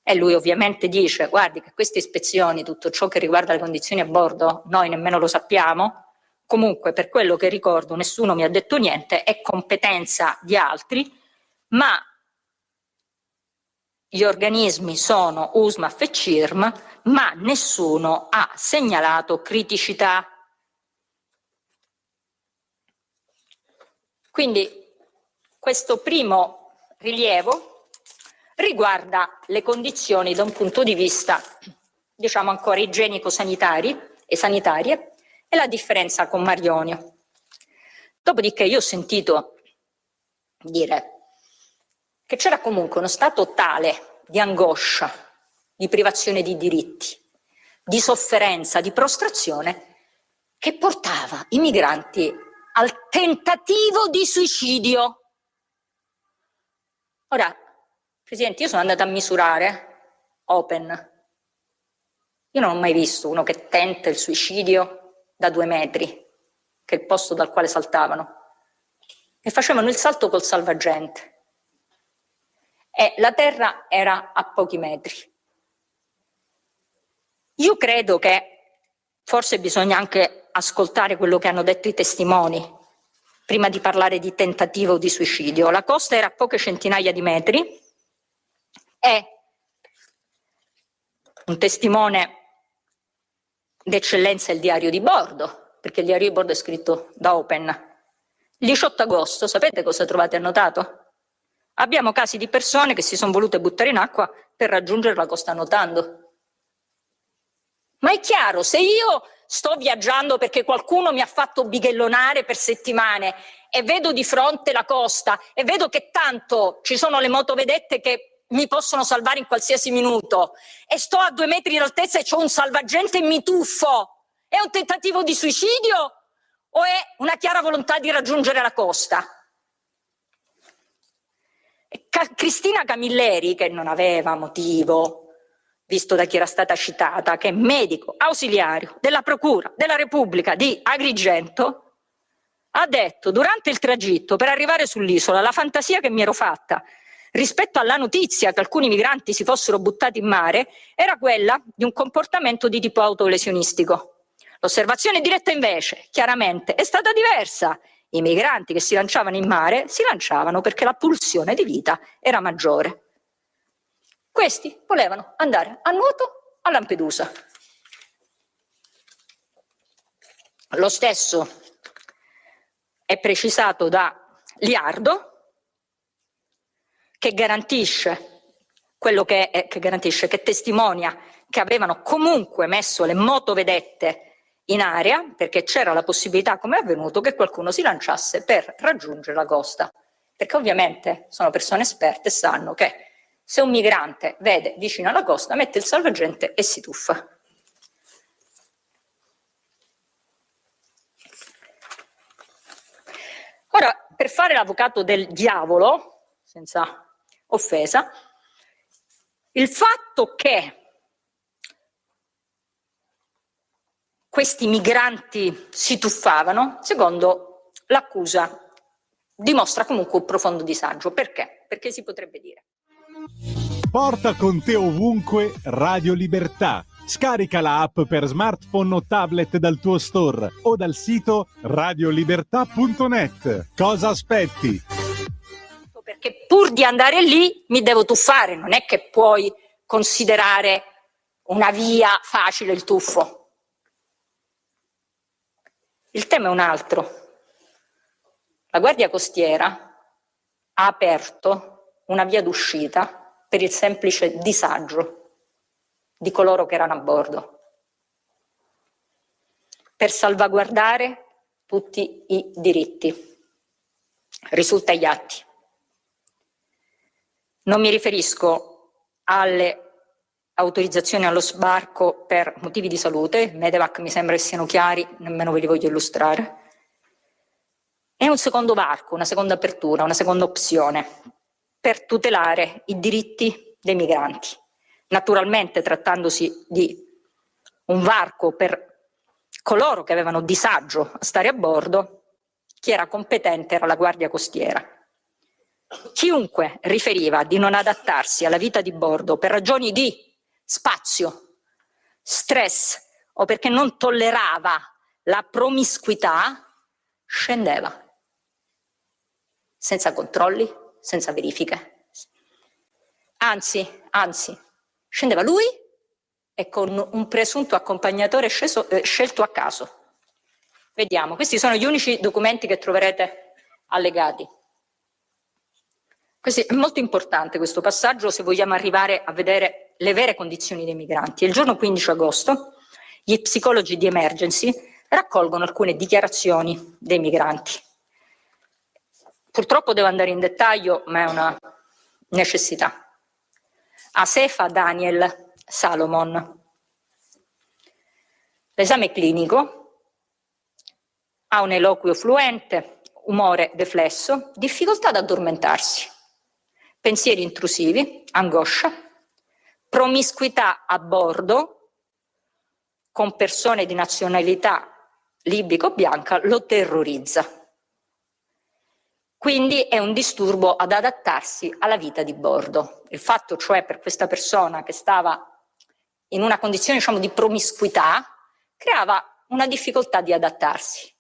e lui ovviamente dice: guardi che queste ispezioni, tutto ciò che riguarda le condizioni a bordo, noi nemmeno lo sappiamo. Comunque, per quello che ricordo, nessuno mi ha detto niente, è competenza di altri, ma gli organismi sono USMAF e CIRM, ma nessuno ha segnalato criticità. Quindi questo primo rilievo riguarda le condizioni da un punto di vista, diciamo, ancora igienico-sanitari e sanitarie, e la differenza con Marionio. Dopodiché io ho sentito dire che c'era comunque uno stato tale di angoscia, di privazione di diritti, di sofferenza, di prostrazione, che portava i migranti al tentativo di suicidio. Ora, Presidente, io sono andata a misurare Open. Io non ho mai visto uno che tenta il suicidio da 2 metri, che è il posto dal quale saltavano, e facevano il salto col salvagente. E la terra era a pochi metri. Io credo che forse bisogna anche ascoltare quello che hanno detto i testimoni prima di parlare di tentativo di suicidio. La costa era a poche centinaia di metri e un testimone d'eccellenza è il diario di bordo, perché il diario di bordo è scritto da Open. Il 18 agosto, sapete cosa trovate annotato? Abbiamo casi di persone che si sono volute buttare in acqua per raggiungere la costa nuotando. Ma è chiaro, se io sto viaggiando perché qualcuno mi ha fatto bighellonare per settimane e vedo di fronte la costa e vedo che tanto ci sono le motovedette che mi possono salvare in qualsiasi minuto e sto a 2 metri d'altezza e c'ho un salvagente e mi tuffo, è un tentativo di suicidio o è una chiara volontà di raggiungere la costa? Cristina Camilleri, che non aveva motivo, visto da chi era stata citata, che è medico ausiliario della Procura della Repubblica di Agrigento, ha detto: durante il tragitto per arrivare sull'isola la fantasia che mi ero fatta rispetto alla notizia che alcuni migranti si fossero buttati in mare era quella di un comportamento di tipo autolesionistico. L'osservazione diretta invece, chiaramente, è stata diversa. I migranti che si lanciavano in mare si lanciavano perché la pulsione di vita era maggiore. Questi volevano andare a nuoto a Lampedusa. Lo stesso è precisato da Liardo, che garantisce che testimonia che avevano comunque messo le motovedette in area, perché c'era la possibilità, come è avvenuto, che qualcuno si lanciasse per raggiungere la costa. Perché ovviamente sono persone esperte e sanno che se un migrante vede vicino alla costa, mette il salvagente e si tuffa. Ora, per fare l'avvocato del diavolo, senza offesa, il fatto che questi migranti si tuffavano, secondo l'accusa, dimostra comunque un profondo disagio. Perché? Perché si potrebbe dire: porta con te ovunque Radio Libertà. Scarica la app per smartphone o tablet dal tuo store o dal sito radiolibertà.net. Cosa aspetti? Per pur di andare lì mi devo tuffare, non è che puoi considerare una via facile il tuffo. Il tema è un altro. La Guardia Costiera ha aperto una via d'uscita per il semplice disagio di coloro che erano a bordo, per salvaguardare tutti i diritti. Risulta agli atti. Non mi riferisco alle autorizzazioni allo sbarco per motivi di salute, Medevac mi sembra che siano chiari, nemmeno ve li voglio illustrare. È un secondo varco, una seconda apertura, una seconda opzione per tutelare i diritti dei migranti. Naturalmente trattandosi di un varco per coloro che avevano disagio a stare a bordo, chi era competente era la Guardia Costiera. Chiunque riferiva di non adattarsi alla vita di bordo per ragioni di spazio, stress o perché non tollerava la promiscuità, scendeva. Senza controlli, senza verifiche. Anzi, scendeva lui e con un presunto accompagnatore scelto a caso. Vediamo, questi sono gli unici documenti che troverete allegati. È molto importante questo passaggio se vogliamo arrivare a vedere le vere condizioni dei migranti. Il giorno 15 agosto gli psicologi di Emergency raccolgono alcune dichiarazioni dei migranti. Purtroppo devo andare in dettaglio, ma è una necessità. Asefa Daniel Salomon. L'esame clinico ha un eloquio fluente, umore deflesso, difficoltà ad addormentarsi, pensieri intrusivi, angoscia, promiscuità a bordo con persone di nazionalità libico-bianca lo terrorizza. Quindi è un disturbo ad adattarsi alla vita di bordo. Il fatto cioè per questa persona che stava in una condizione diciamo di promiscuità creava una difficoltà di adattarsi.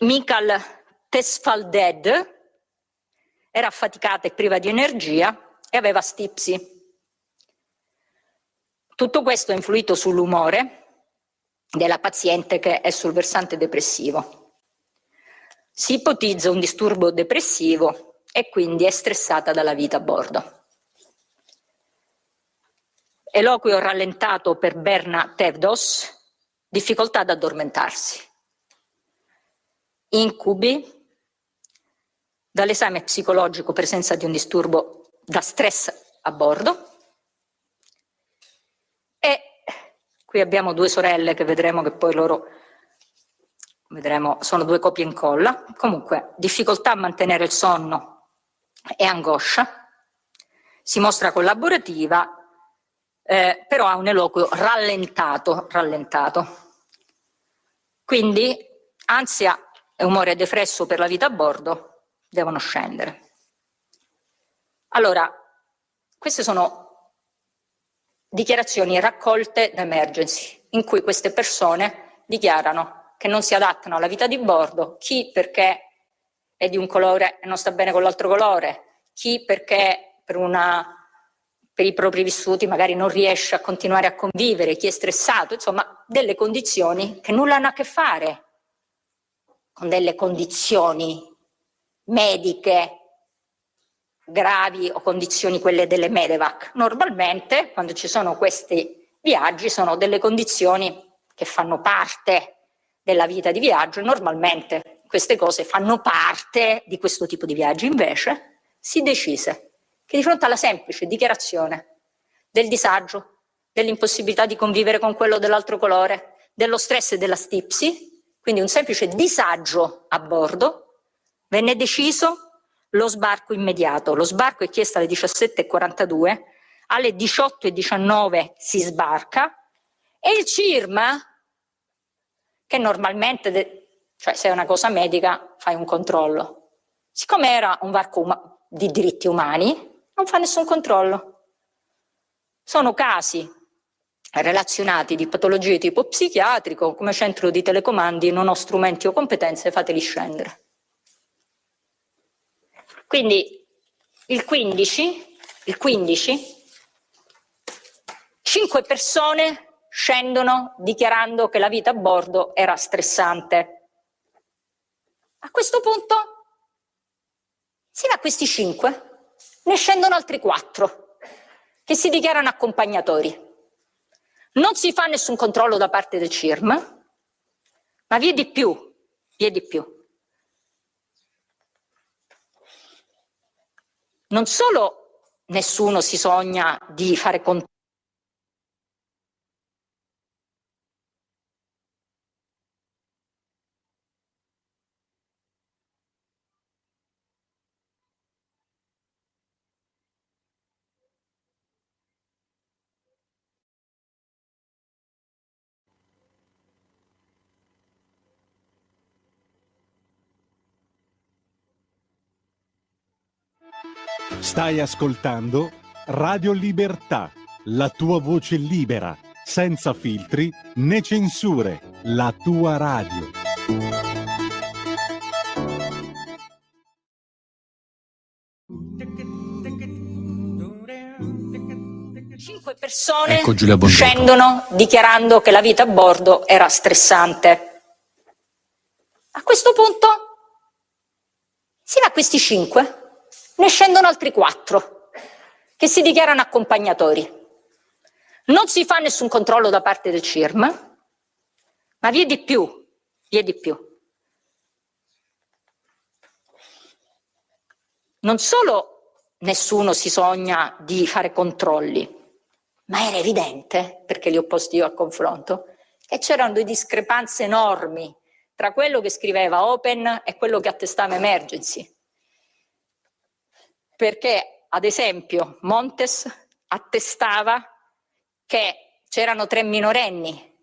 Michael Tesfalded era affaticata e priva di energia e aveva stipsi. Tutto questo ha influito sull'umore della paziente che è sul versante depressivo. Si ipotizza un disturbo depressivo e quindi è stressata dalla vita a bordo. Eloquio rallentato per Berna Tevdos, difficoltà ad addormentarsi. Incubi, dall'esame psicologico presenza di un disturbo da stress a bordo. E qui abbiamo due sorelle che vedremo che poi loro, sono due copia e incolla. Comunque, difficoltà a mantenere il sonno e angoscia. Si mostra collaborativa, però ha un eloquio rallentato. Quindi, ansia e umore deflesso per la vita a bordo devono scendere. Allora, queste sono dichiarazioni raccolte da Emergency, in cui queste persone dichiarano che non si adattano alla vita di bordo, chi perché è di un colore e non sta bene con l'altro colore, chi perché per i propri vissuti magari non riesce a continuare a convivere, chi è stressato, insomma delle condizioni che nulla hanno a che fare con delle condizioni mediche gravi o condizioni quelle delle Medevac. Normalmente quando ci sono questi viaggi sono delle condizioni che fanno parte della vita di viaggio, normalmente queste cose fanno parte di questo tipo di viaggi. Invece si decise che di fronte alla semplice dichiarazione del disagio, dell'impossibilità di convivere con quello dell'altro colore, dello stress e della stipsi, quindi un semplice disagio a bordo, venne deciso lo sbarco immediato. Lo sbarco è chiesto alle 17:42, alle 18:19 si sbarca e il CIRM, che normalmente, cioè se è una cosa medica, fai un controllo. Siccome era un varco di diritti umani, non fa nessun controllo. Sono casi relazionati di patologie di tipo psichiatrico, come centro di telecomandi non ho strumenti o competenze, fateli scendere. Quindi il 15, 5 persone scendono dichiarando che la vita a bordo era stressante. A questo punto, insieme a questi 5, ne scendono altri 4 che si dichiarano accompagnatori. Non si fa nessun controllo da parte del CIRM, ma vi è di più. Non solo nessuno si sogna di fare controllo, Stai ascoltando Radio Libertà, la tua voce libera, senza filtri né censure, la tua radio. Cinque persone Ecco Giulia Bongiorno. scendono dichiarando che la vita a bordo era stressante. A questo punto, insieme a questi 5, ne scendono altri 4 che si dichiarano accompagnatori. Non si fa nessun controllo da parte del CIRM, ma vi è di più. Non solo nessuno si sogna di fare controlli, ma era evidente, perché li ho posti io a confronto, che c'erano due discrepanze enormi tra quello che scriveva Open e quello che attestava Emergency. Perché, ad esempio, Montes attestava che c'erano 3 minorenni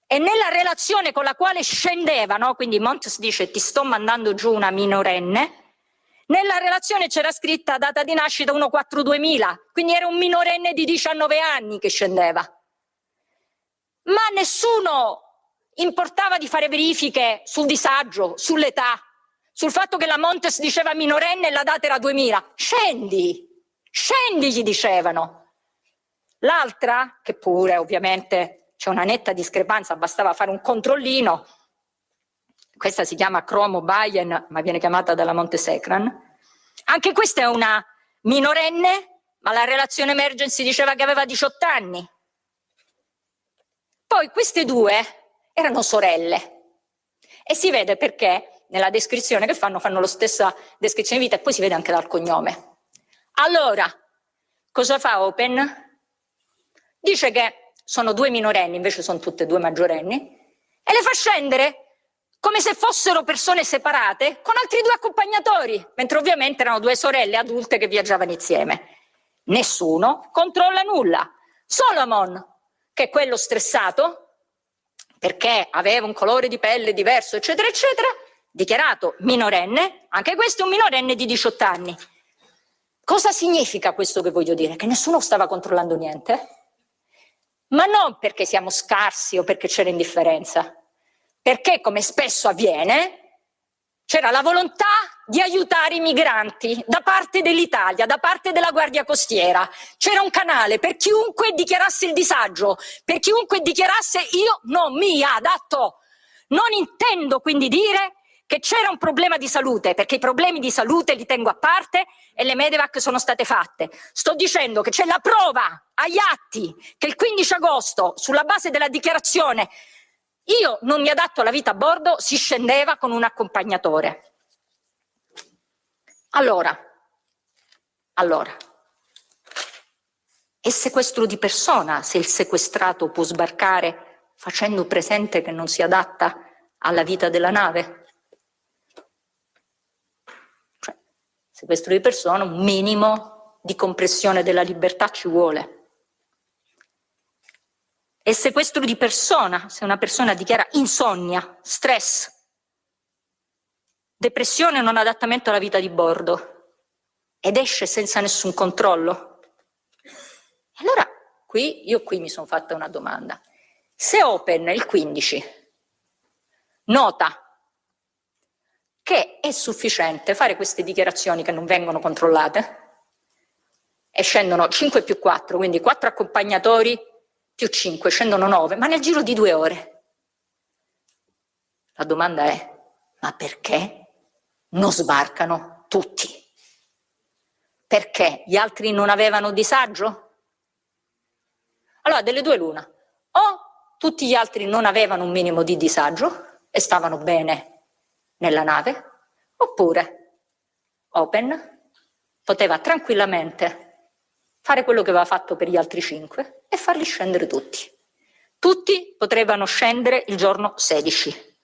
e nella relazione con la quale scendevano, quindi Montes dice ti sto mandando giù una minorenne, nella relazione c'era scritta data di nascita 1/4/2000, quindi era un minorenne di 19 anni che scendeva. Ma nessuno importava di fare verifiche sul disagio, sull'età, sul fatto che la Montes diceva minorenne e la data era 2000. Scendi, gli dicevano. L'altra, che pure ovviamente c'è una netta discrepanza, bastava fare un controllino, questa si chiama Cromo Bayen, ma viene chiamata dalla Montes Ecran. Anche questa è una minorenne, ma la relazione Emergency diceva che aveva 18 anni. Poi queste 2 erano sorelle e si vede perché nella descrizione che fanno la stessa descrizione di vita e poi si vede anche dal cognome. Allora, cosa fa Open? Dice che sono 2 minorenni, invece sono tutte e 2 maggiorenni, e le fa scendere come se fossero persone separate con altri 2 accompagnatori, mentre ovviamente erano 2 sorelle adulte che viaggiavano insieme. Nessuno controlla nulla. Solomon, che è quello stressato, perché aveva un colore di pelle diverso, eccetera, eccetera, dichiarato minorenne, anche questo è un minorenne di 18 anni. Cosa significa questo che voglio dire? Che nessuno stava controllando niente? Ma non perché siamo scarsi o perché c'era indifferenza, perché come spesso avviene c'era la volontà di aiutare i migranti da parte dell'Italia, da parte della Guardia Costiera. C'era un canale per chiunque dichiarasse il disagio, per chiunque dichiarasse io non mi adatto. Non intendo quindi dire che c'era un problema di salute, perché i problemi di salute li tengo a parte e le Medevac sono state fatte. Sto dicendo che c'è la prova agli atti che il 15 agosto, sulla base della dichiarazione io non mi adatto alla vita a bordo, si scendeva con un accompagnatore. Allora, è sequestro di persona se il sequestrato può sbarcare facendo presente che non si adatta alla vita della nave? Cioè, sequestro di persona, un minimo di compressione della libertà ci vuole. È sequestro di persona se una persona dichiara insonnia, stress, depressione o non adattamento alla vita di bordo ed esce senza nessun controllo. E allora io qui mi sono fatta una domanda. Se Open il 15 nota che è sufficiente fare queste dichiarazioni che non vengono controllate e scendono 5 più 4, quindi 4 accompagnatori più 5, scendono 9, ma nel giro di 2 ore. La domanda è, ma perché non sbarcano tutti? Perché gli altri non avevano disagio? Allora, delle due l'una. O tutti gli altri non avevano un minimo di disagio e stavano bene nella nave, oppure Open poteva tranquillamente fare quello che aveva fatto per gli altri 5 e farli scendere tutti. Tutti potevano scendere il giorno 16.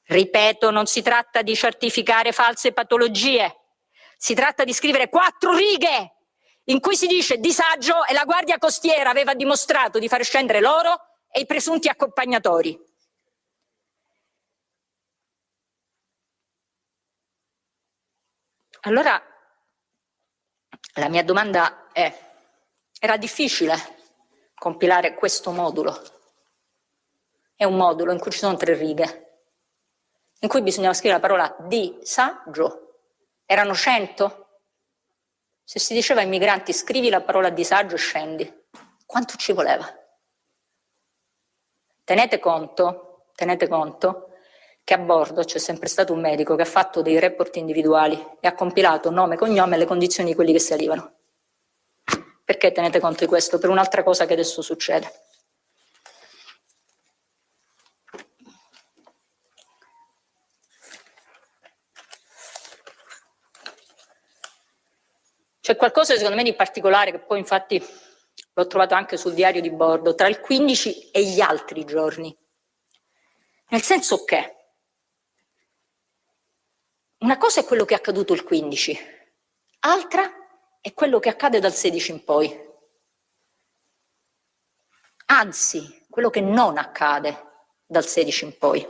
Ripeto, non si tratta di certificare false patologie, si tratta di scrivere 4 righe in cui si dice disagio e la Guardia Costiera aveva dimostrato di fare scendere loro e i presunti accompagnatori. Allora, la mia domanda è, era difficile compilare questo modulo? È un modulo in cui ci sono 3 righe, in cui bisognava scrivere la parola disagio. Erano 100? Se si diceva ai migranti scrivi la parola disagio e scendi, quanto ci voleva? Tenete conto che a bordo c'è sempre stato un medico che ha fatto dei report individuali e ha compilato nome, cognome e le condizioni di quelli che salivano. Perché tenete conto di questo? Per un'altra cosa che adesso succede. C'è qualcosa secondo me di particolare che poi infatti l'ho trovato anche sul diario di bordo, tra il 15 e gli altri giorni. Nel senso che una cosa è quello che è accaduto il 15, altra è quello che accade dal 16 in poi. Anzi, quello che non accade dal 16 in poi.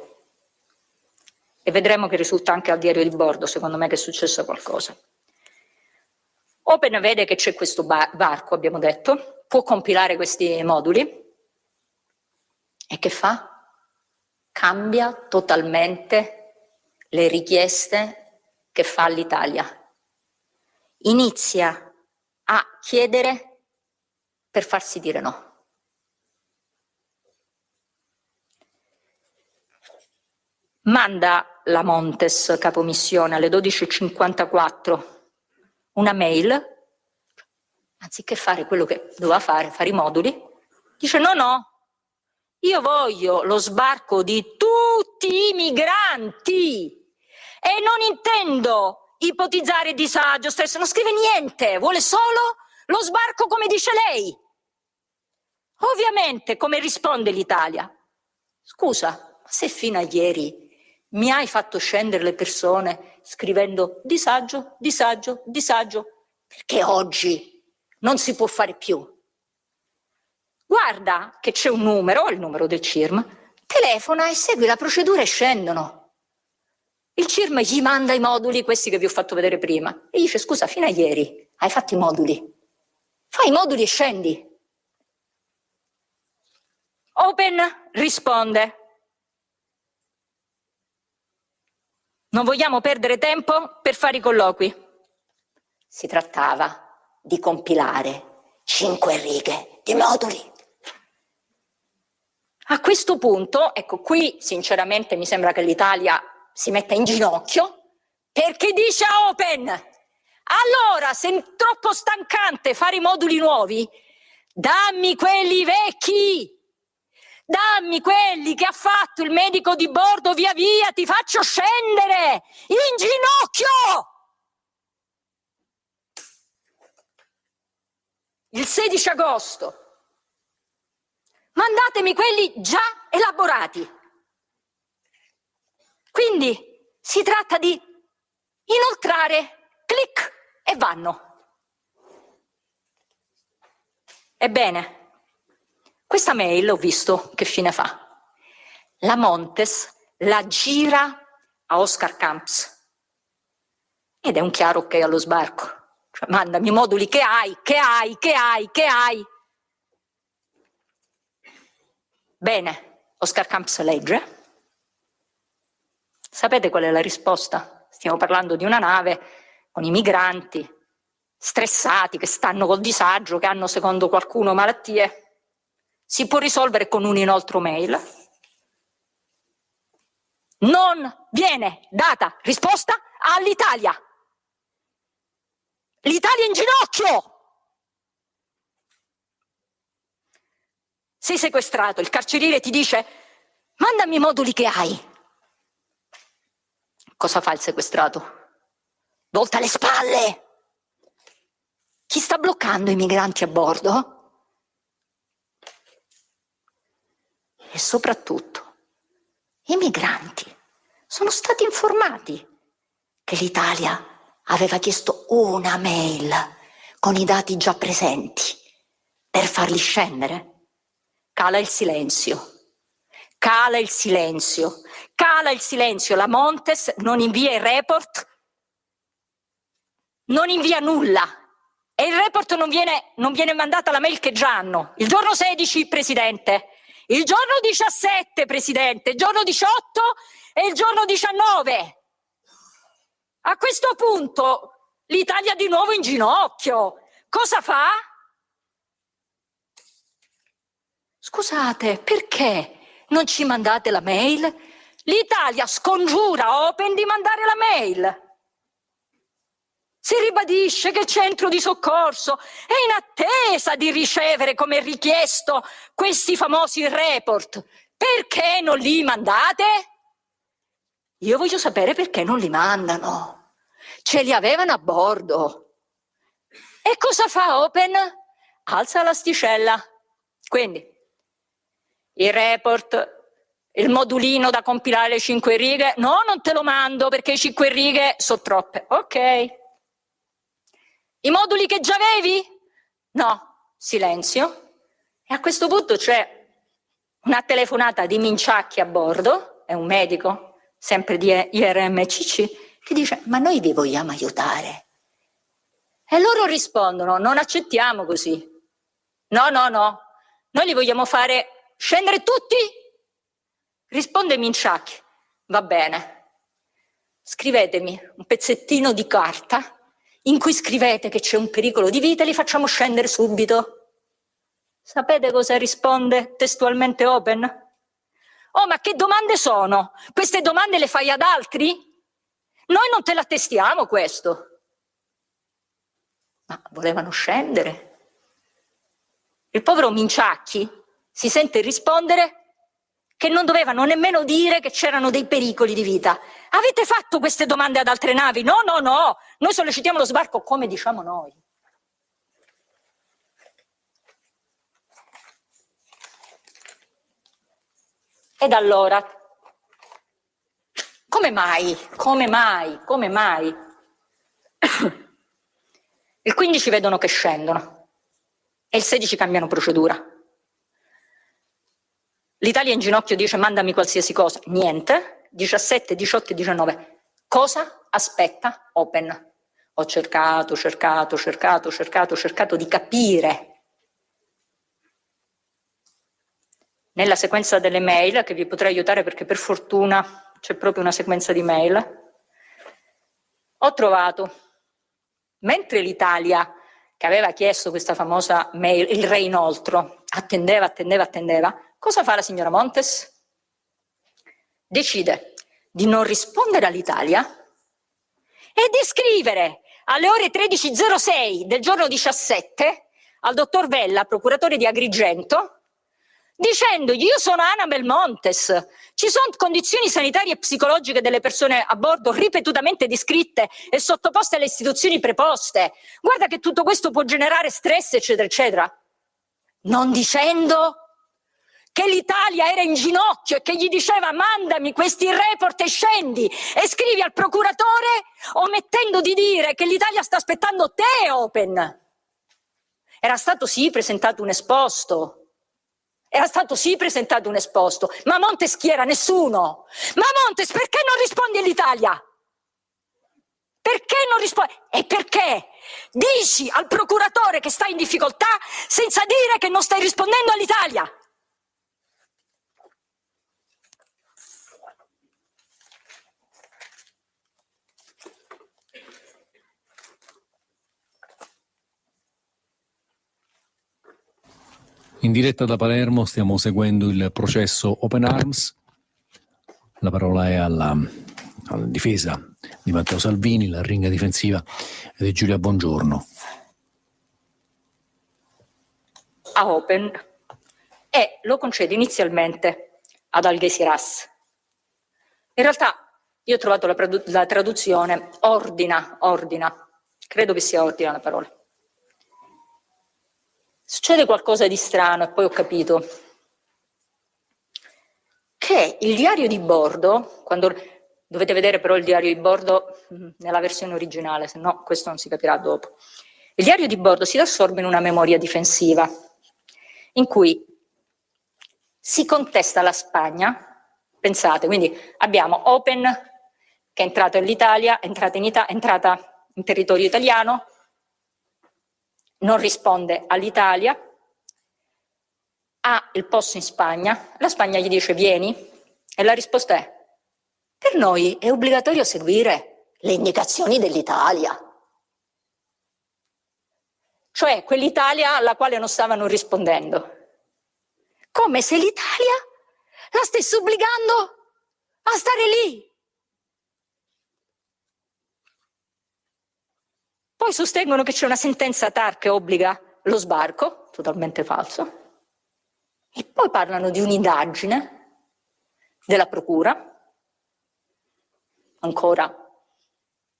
E vedremo che risulta anche al diario di bordo, secondo me, che è successo qualcosa. Open vede che c'è questo varco, abbiamo detto, può compilare questi moduli e che fa? Cambia totalmente le richieste che fa all'Italia. Inizia a chiedere per farsi dire no. Manda la Montes, capomissione, alle 12:54 una mail, anziché fare quello che doveva fare i moduli, dice no, io voglio lo sbarco di tutti i migranti e non intendo ipotizzare disagio, stress, non scrive niente, vuole solo lo sbarco come dice lei. Ovviamente, come risponde l'Italia? Scusa, ma se fino a ieri mi hai fatto scendere le persone scrivendo disagio, disagio, disagio, perché oggi non si può fare più? Guarda che c'è un numero, il numero del CIRM, telefona e segui la procedura e scendono. Il CIRM gli manda i moduli, questi che vi ho fatto vedere prima, e gli dice scusa, fino a ieri hai fatto i moduli, fai i moduli e scendi. Open risponde: non vogliamo perdere tempo per fare i colloqui. Si trattava di compilare 5 righe di moduli. A questo punto, ecco qui sinceramente mi sembra che l'Italia si metta in ginocchio perché dice a Open: allora se è troppo stancante fare i moduli nuovi, dammi quelli vecchi. Dammi quelli che ha fatto il medico di bordo via via, ti faccio scendere in ginocchio! Il 16 agosto. Mandatemi quelli già elaborati. Quindi si tratta di inoltrare, clic e vanno. Ebbene, questa mail ho visto che fine fa. La Montes la gira a Oscar Camps ed è un chiaro ok allo sbarco. Cioè, mandami i moduli che hai. Bene, Oscar Camps legge. Sapete qual è la risposta? Stiamo parlando di una nave con i migranti stressati, che stanno col disagio, che hanno, secondo qualcuno, malattie. Si può risolvere con un inoltro mail. Non viene data risposta all'Italia. L'Italia è in ginocchio. Sei sequestrato, il carceriere ti dice: mandami i moduli che hai. Cosa fa il sequestrato? Volta le spalle. Chi sta bloccando i migranti a bordo? E soprattutto, i migranti sono stati informati che l'Italia aveva chiesto una mail con i dati già presenti per farli scendere. Cala il silenzio. Cala il silenzio. Cala il silenzio. La Montes non invia il report, non invia nulla. E il report non viene mandata la mail che già hanno. Il giorno 16, Presidente. Il giorno 17, Presidente. Il giorno 18 e il giorno 19. A questo punto l'Italia è di nuovo in ginocchio. Cosa fa? Scusate, perché non ci mandate la mail? L'Italia scongiura Open di mandare la mail. Si ribadisce che il centro di soccorso è in attesa di ricevere, come richiesto, questi famosi report. Perché non li mandate? Io voglio sapere perché non li mandano. Ce li avevano a bordo. E cosa fa Open? Alza l'asticella. Quindi, il report, il modulino da compilare le 5 righe, no, non te lo mando perché 5 righe sono troppe. Ok. I moduli che già avevi? No, silenzio. E a questo punto c'è una telefonata di Minciacchi a bordo, è un medico, sempre di IRMCC, che dice: ma noi vi vogliamo aiutare. E loro rispondono: non accettiamo così. No, noi li vogliamo fare scendere tutti. Risponde Minciacchi: va bene, scrivetemi un pezzettino di carta in cui scrivete che c'è un pericolo di vita e li facciamo scendere subito. Sapete cosa risponde testualmente Open? Oh, ma che domande sono? Queste domande le fai ad altri? Noi non te l'attestiamo questo. Ma volevano scendere. Il povero Minciacchi si sente rispondere che non dovevano nemmeno dire che c'erano dei pericoli di vita. Avete fatto queste domande ad altre navi? No, noi sollecitiamo lo sbarco come diciamo noi. Ed allora, come mai? Il 15 vedono che scendono e il 16 cambiano procedura. L'Italia in ginocchio dice: mandami qualsiasi cosa. Niente. 17, 18 e 19. Cosa aspetta Open? Ho cercato di capire. Nella sequenza delle mail, che vi potrei aiutare perché per fortuna c'è proprio una sequenza di mail, ho trovato, mentre l'Italia, che aveva chiesto questa famosa mail, il reinoltro, attendeva, cosa fa la signora Montes? Decide di non rispondere all'Italia e di scrivere alle ore 13.06 del giorno 17 al dottor Vella, procuratore di Agrigento, dicendogli: io sono Annabel Montes, ci sono condizioni sanitarie e psicologiche delle persone a bordo ripetutamente descritte e sottoposte alle istituzioni preposte, guarda che tutto questo può generare stress, eccetera eccetera, non dicendo che l'Italia era in ginocchio e che gli diceva: mandami questi report e scendi, e scrivi al procuratore, omettendo di dire che l'Italia sta aspettando te, Open. Era stato sì presentato un esposto, ma Montes chi era? Nessuno. Ma Montes, perché non rispondi all'Italia? Perché non rispondi? E perché dici al procuratore che sta in difficoltà senza dire che non stai rispondendo all'Italia? In diretta da Palermo stiamo seguendo il processo Open Arms. La parola è alla difesa di Matteo Salvini, la ringa difensiva di Giulia Bongiorno. A Open e lo concede inizialmente ad Algeciras. In realtà io ho trovato la traduzione ordina, credo che sia ordina la parola. Succede qualcosa di strano e poi ho capito che il diario di bordo, quando dovete vedere però il diario di bordo nella versione originale, se no questo non si capirà dopo. Il diario di bordo si trasforma in una memoria difensiva in cui si contesta la Spagna. Pensate, quindi abbiamo Open che è entrata all'Italia, è entrata in territorio italiano, non risponde all'Italia, ha il posto in Spagna, la Spagna gli dice vieni e la risposta è per noi è obbligatorio seguire le indicazioni dell'Italia. Cioè quell'Italia alla quale non stavano rispondendo. Come se l'Italia la stesse obbligando a stare lì. Poi sostengono che c'è una sentenza TAR che obbliga lo sbarco, totalmente falso. E poi parlano di un'indagine della procura. Ancora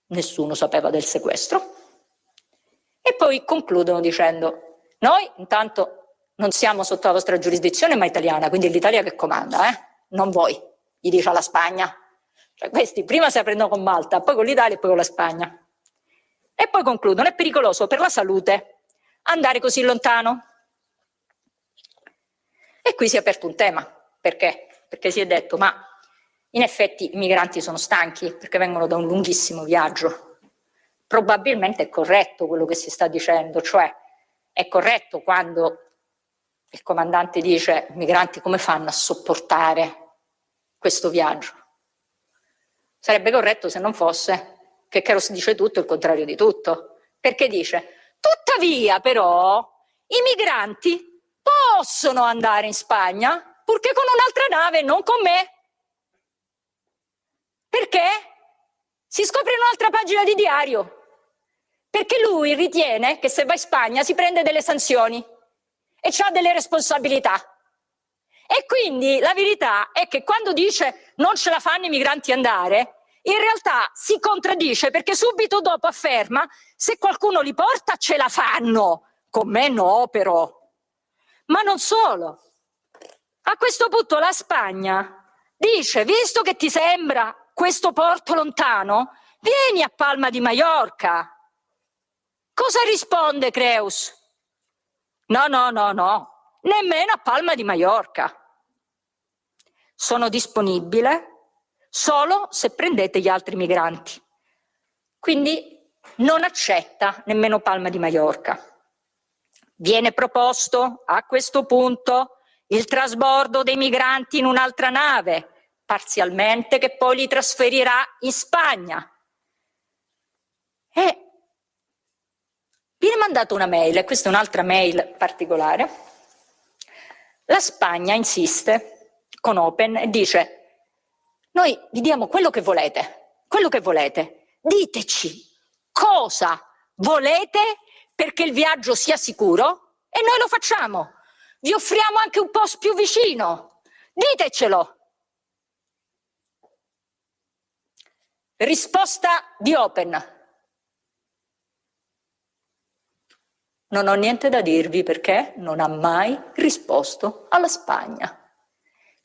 nessuno sapeva del sequestro. E poi concludono dicendo noi intanto non siamo sotto la vostra giurisdizione ma italiana, quindi è l'Italia che comanda, non voi, gli dice alla Spagna. Cioè questi prima si prendono con Malta, poi con l'Italia e poi con la Spagna. E poi concludono, è pericoloso per la salute andare così lontano. E qui si è aperto un tema. Perché? Perché si è detto, ma in effetti i migranti sono stanchi perché vengono da un lunghissimo viaggio. Probabilmente è corretto quello che si sta dicendo, cioè è corretto quando il comandante dice i migranti come fanno a sopportare questo viaggio. Sarebbe corretto se non fosse che Keros dice tutto il contrario di tutto, perché dice tuttavia però i migranti possono andare in Spagna purché con un'altra nave, non con me. Perché? Si scopre in un'altra pagina di diario, perché lui ritiene che se va in Spagna si prende delle sanzioni e ha delle responsabilità. E quindi la verità è che quando dice non ce la fanno i migranti andare, in realtà si contraddice perché subito dopo afferma se qualcuno li porta ce la fanno, con me no però. Ma non solo. A questo punto la Spagna dice visto che ti sembra questo porto lontano, vieni a Palma di Maiorca. Cosa risponde Creus? No, nemmeno a Palma di Maiorca. Sono disponibile solo se prendete gli altri migranti. Quindi non accetta nemmeno Palma di Maiorca. Viene proposto a questo punto il trasbordo dei migranti in un'altra nave, parzialmente, che poi li trasferirà in Spagna. E viene mandata una mail, e questa è un'altra mail particolare. La Spagna insiste con Open e dice noi vi diamo quello che volete, diteci cosa volete perché il viaggio sia sicuro e noi lo facciamo, vi offriamo anche un posto più vicino, ditecelo. Risposta di Open. Non ho niente da dirvi perché non ha mai risposto alla Spagna.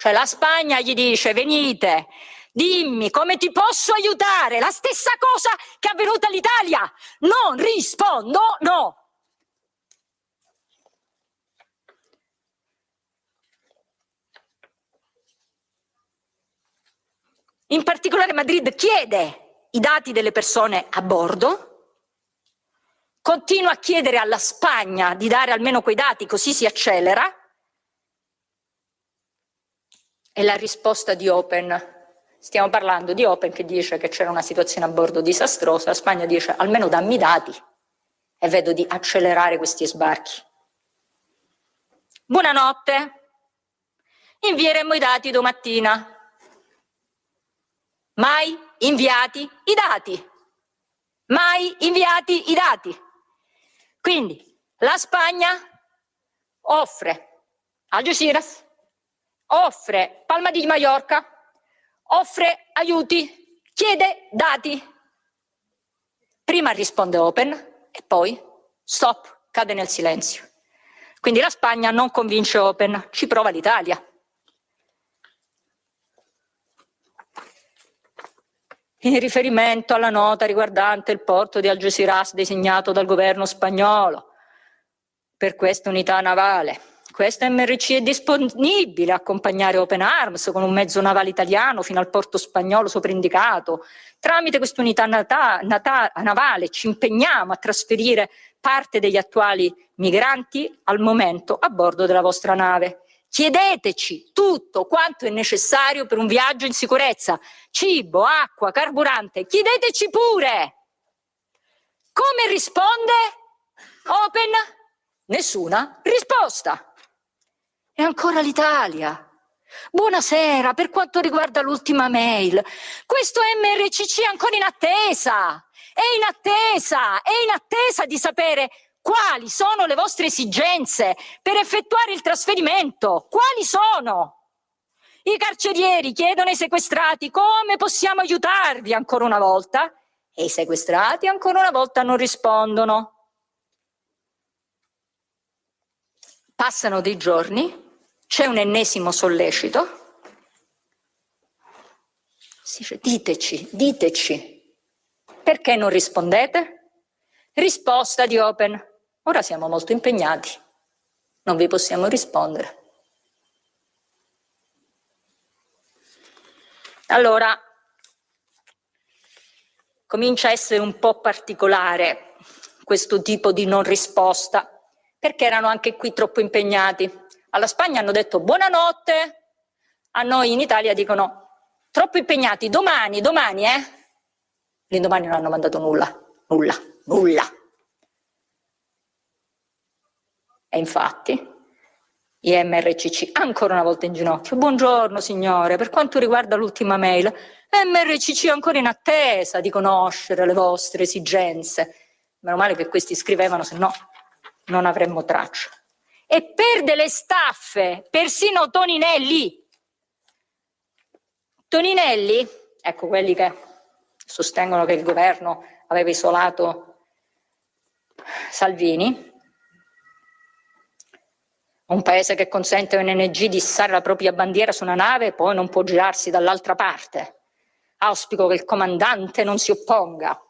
Cioè la Spagna gli dice venite, dimmi come ti posso aiutare, la stessa cosa che è avvenuta all'Italia. Non rispondo, no. In particolare Madrid chiede i dati delle persone a bordo, continua a chiedere alla Spagna di dare almeno quei dati, così si accelera. E la risposta di Open, stiamo parlando di Open che dice che c'era una situazione a bordo disastrosa, la Spagna dice almeno dammi i dati e vedo di accelerare questi sbarchi. buonanotte, invieremo i dati domattina. Mai inviati i dati. Mai inviati i dati. Quindi la Spagna offre Algeciras, offre Palma di Mallorca, offre aiuti, chiede dati. Prima risponde Open e poi stop, cade nel silenzio. Quindi la Spagna non convince Open, ci prova l'Italia. In riferimento alla nota riguardante il porto di Algeciras designato dal governo spagnolo per questa unità navale, questa MRC è disponibile a accompagnare Open Arms con un mezzo navale italiano fino al porto spagnolo soprindicato. Tramite questa unità navale ci impegniamo a trasferire parte degli attuali migranti al momento a bordo della vostra nave. Chiedeteci tutto quanto è necessario per un viaggio in sicurezza, cibo, acqua, carburante, chiedeteci pure. Come risponde Open? Nessuna risposta. E ancora l'Italia. Buonasera, per quanto riguarda l'ultima mail, questo MRCC è ancora in attesa, è in attesa di sapere quali sono le vostre esigenze per effettuare il trasferimento? Quali sono? I carcerieri chiedono ai sequestrati come possiamo aiutarvi ancora una volta e i sequestrati ancora una volta non rispondono. Passano dei giorni, c'è un ennesimo sollecito. Si dice, diteci, perché non rispondete? Risposta di Open. Ora siamo molto impegnati, non vi possiamo rispondere. Allora, comincia a essere un po' particolare questo tipo di non risposta, perché erano anche qui troppo impegnati. Alla Spagna hanno detto buonanotte, a noi in Italia dicono troppo impegnati, domani, L'indomani non hanno mandato nulla. E infatti i MRCC ancora una volta in ginocchio. Buongiorno signore, per quanto riguarda l'ultima mail, MRCC è ancora in attesa di conoscere le vostre esigenze. Meno male che questi scrivevano, se no non avremmo traccia. E per delle staffe, persino Toninelli, ecco quelli che sostengono che il governo aveva isolato Salvini, un paese che consente a ONG di issare la propria bandiera su una nave e poi non può girarsi dall'altra parte. Auspico che il comandante non si opponga.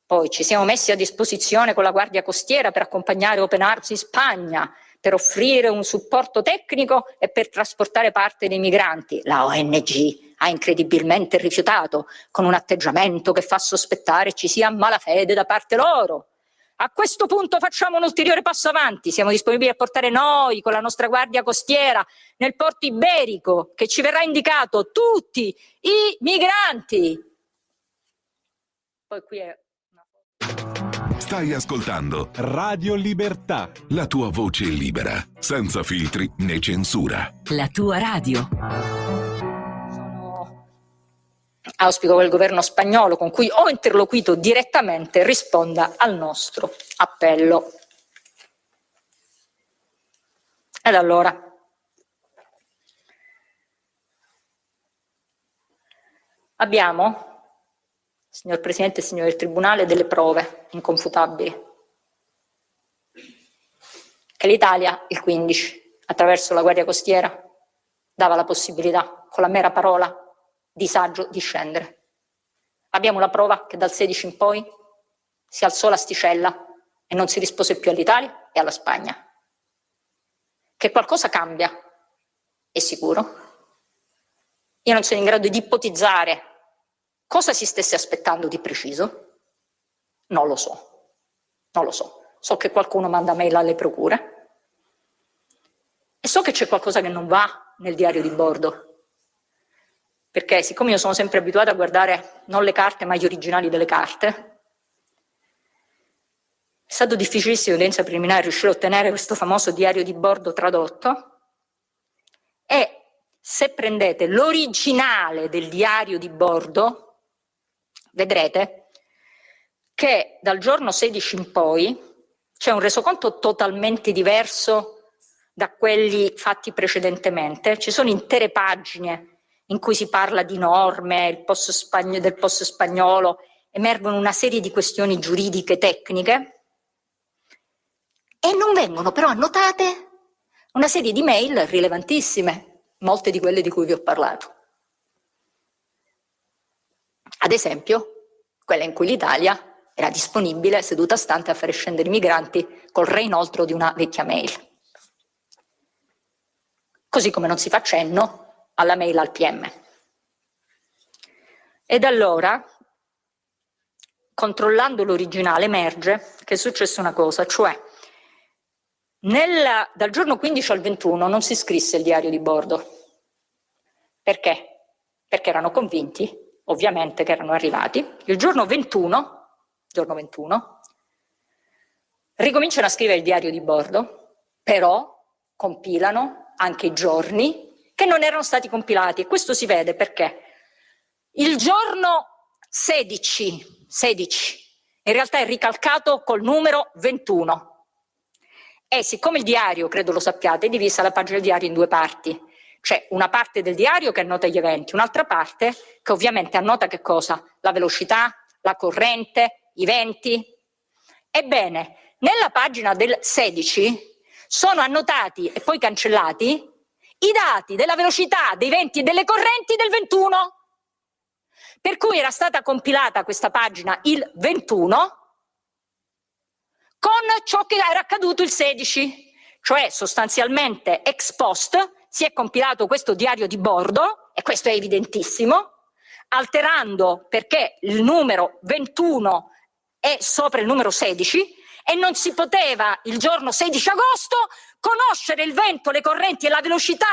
Poi ci siamo messi a disposizione con la Guardia Costiera per accompagnare Open Arms in Spagna, per offrire un supporto tecnico e per trasportare parte dei migranti. La ONG ha incredibilmente rifiutato, con un atteggiamento che fa sospettare ci sia malafede da parte loro. A questo punto facciamo un ulteriore passo avanti, siamo disponibili a portare noi con la nostra Guardia Costiera nel porto iberico che ci verrà indicato tutti i migranti. Poi qui è Stai ascoltando Radio Libertà. la tua voce libera, senza filtri né censura. La tua radio. Auspico che il governo spagnolo con cui ho interloquito direttamente risponda al nostro appello. Ed allora, abbiamo, signor Presidente e signori del Tribunale, delle prove inconfutabili che l'Italia, il 15, attraverso la Guardia Costiera, dava la possibilità, con la mera parola, disagio, di scendere. Abbiamo la prova che dal 16 in poi si alzò l'asticella e non si rispose più all'Italia e alla Spagna. Che qualcosa cambia, è sicuro. Io non sono in grado di ipotizzare cosa si stesse aspettando di preciso. Non lo so. So che qualcuno manda mail alle procure e so che c'è qualcosa che non va nel diario di bordo. Perché siccome io sono sempre abituata a guardare non le carte ma gli originali delle carte, È stato difficilissimo in udienza preliminare riuscire a ottenere questo famoso diario di bordo tradotto, e se prendete l'originale del diario di bordo vedrete che dal giorno 16 in poi c'è un resoconto totalmente diverso da quelli fatti precedentemente. Ci sono intere pagine in cui si parla di norme, del post spagnolo, emergono una serie di questioni giuridiche tecniche e non vengono però annotate una serie di mail rilevantissime, molte di quelle di cui vi ho parlato. Ad esempio, quella in cui l'Italia era disponibile, seduta stante, a fare scendere i migranti col reinoltro di una vecchia mail. Così come non si fa cenno alla mail al PM. Ed allora, controllando l'originale, emerge che è successa una cosa, cioè dal giorno 15 al 21 non si scrisse il diario di bordo. Perché? Perché erano convinti, ovviamente, che erano arrivati. Il giorno 21, ricominciano a scrivere il diario di bordo, però compilano anche i giorni che non erano stati compilati. E questo si vede perché il giorno 16 in realtà è ricalcato col numero 21. E siccome il diario, credo lo sappiate, è divisa la pagina del diario in due parti. C'è una parte del diario che annota gli eventi, un'altra parte che ovviamente annota che cosa? La velocità, la corrente, i venti. Ebbene, nella pagina del 16 sono annotati e poi cancellati i dati della velocità, dei venti e delle correnti del 21. Per cui era stata compilata questa pagina il 21 con ciò che era accaduto il 16, cioè sostanzialmente ex post si è compilato questo diario di bordo, e questo è evidentissimo, alterando perché il numero 21 è sopra il numero 16 e non si poteva il giorno 16 agosto conoscere il vento, le correnti e la velocità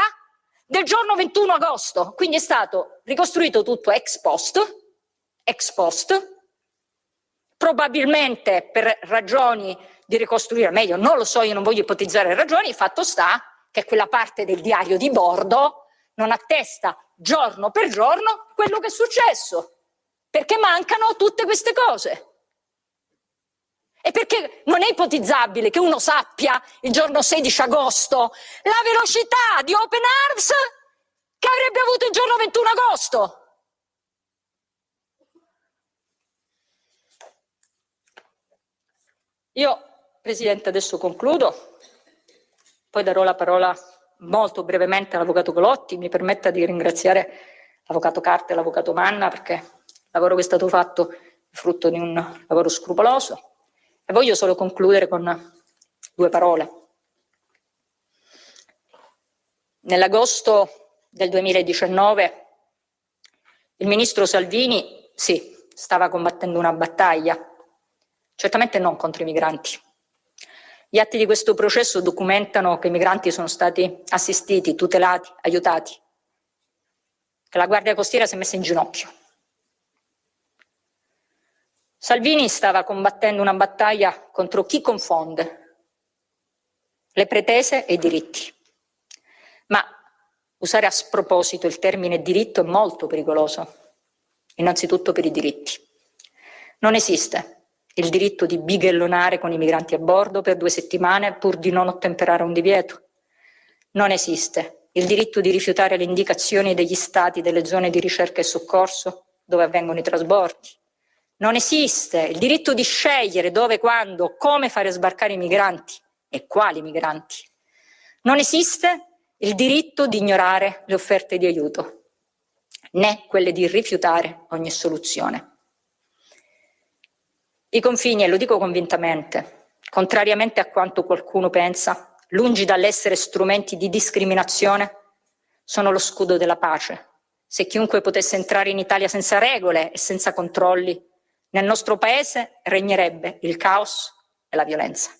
del giorno 21 agosto. Quindi è stato ricostruito tutto ex post, probabilmente per ragioni di ricostruire meglio, non lo so, io non voglio ipotizzare ragioni, fatto sta che quella parte del diario di bordo non attesta giorno per giorno quello che è successo, perché mancano tutte queste cose. E perché non è ipotizzabile che uno sappia il giorno 16 agosto la velocità di Open Arms che avrebbe avuto il giorno 21 agosto. Io, Presidente, adesso concludo, poi darò la parola molto brevemente all'Avvocato Colotti. Mi permetta di ringraziare l'Avvocato Carte e l'Avvocato Manna perché il lavoro che è stato fatto è frutto di un lavoro scrupoloso. E voglio solo concludere con due parole. Nell'agosto del 2019 il ministro Salvini, sì, stava combattendo una battaglia, certamente non contro i migranti. Gli atti di questo processo documentano che i migranti sono stati assistiti, tutelati, aiutati, che la Guardia Costiera si è messa in ginocchio. Salvini stava combattendo una battaglia contro chi confonde le pretese e i diritti. Ma usare a sproposito il termine diritto è molto pericoloso, innanzitutto per i diritti. Non esiste il diritto di bighellonare con i migranti a bordo per 2 settimane pur di non ottemperare a un divieto. Non esiste il diritto di rifiutare le indicazioni degli stati delle zone di ricerca e soccorso dove avvengono i trasbordi. Non esiste il diritto di scegliere dove, quando, come fare sbarcare i migranti e quali migranti. Non esiste il diritto di ignorare le offerte di aiuto, né quelle di rifiutare ogni soluzione. I confini, e lo dico convintamente, contrariamente a quanto qualcuno pensa, lungi dall'essere strumenti di discriminazione, sono lo scudo della pace. Se chiunque potesse entrare in Italia senza regole e senza controlli, nel nostro paese regnerebbe il caos e la violenza.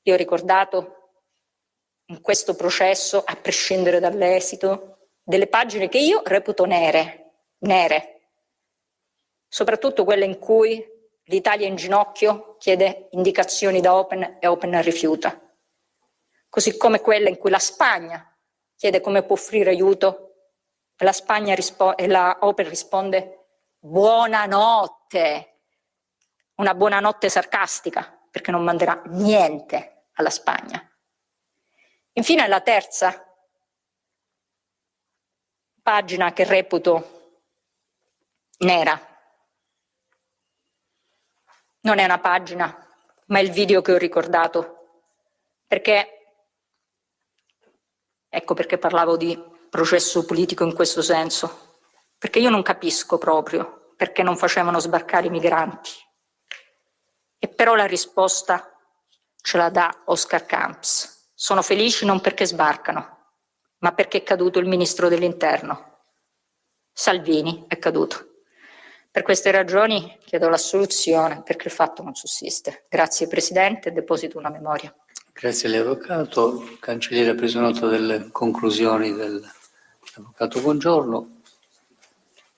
Io ho ricordato in questo processo, a prescindere dall'esito, delle pagine che io reputo nere, soprattutto quelle in cui L'Italia in ginocchio chiede indicazioni da Open e Open rifiuta. Così come quella in cui la Spagna chiede come può offrire aiuto e la Open risponde buonanotte, una buonanotte sarcastica perché non manderà niente alla Spagna. Infine la terza pagina che reputo nera. Non è una pagina, ma è il video che ho ricordato, perché, ecco perché parlavo di processo politico in questo senso, perché io non capisco proprio perché non facevano sbarcare i migranti. E però la risposta ce la dà Oscar Camps. Sono felici non perché sbarcano, ma perché è caduto il ministro dell'Interno. Salvini è caduto. Per queste ragioni chiedo l'assoluzione perché il fatto non sussiste. Grazie Presidente, deposito una memoria. Grazie all'Avvocato. Cancelliere ha preso nota delle conclusioni dell'Avvocato Bongiorno.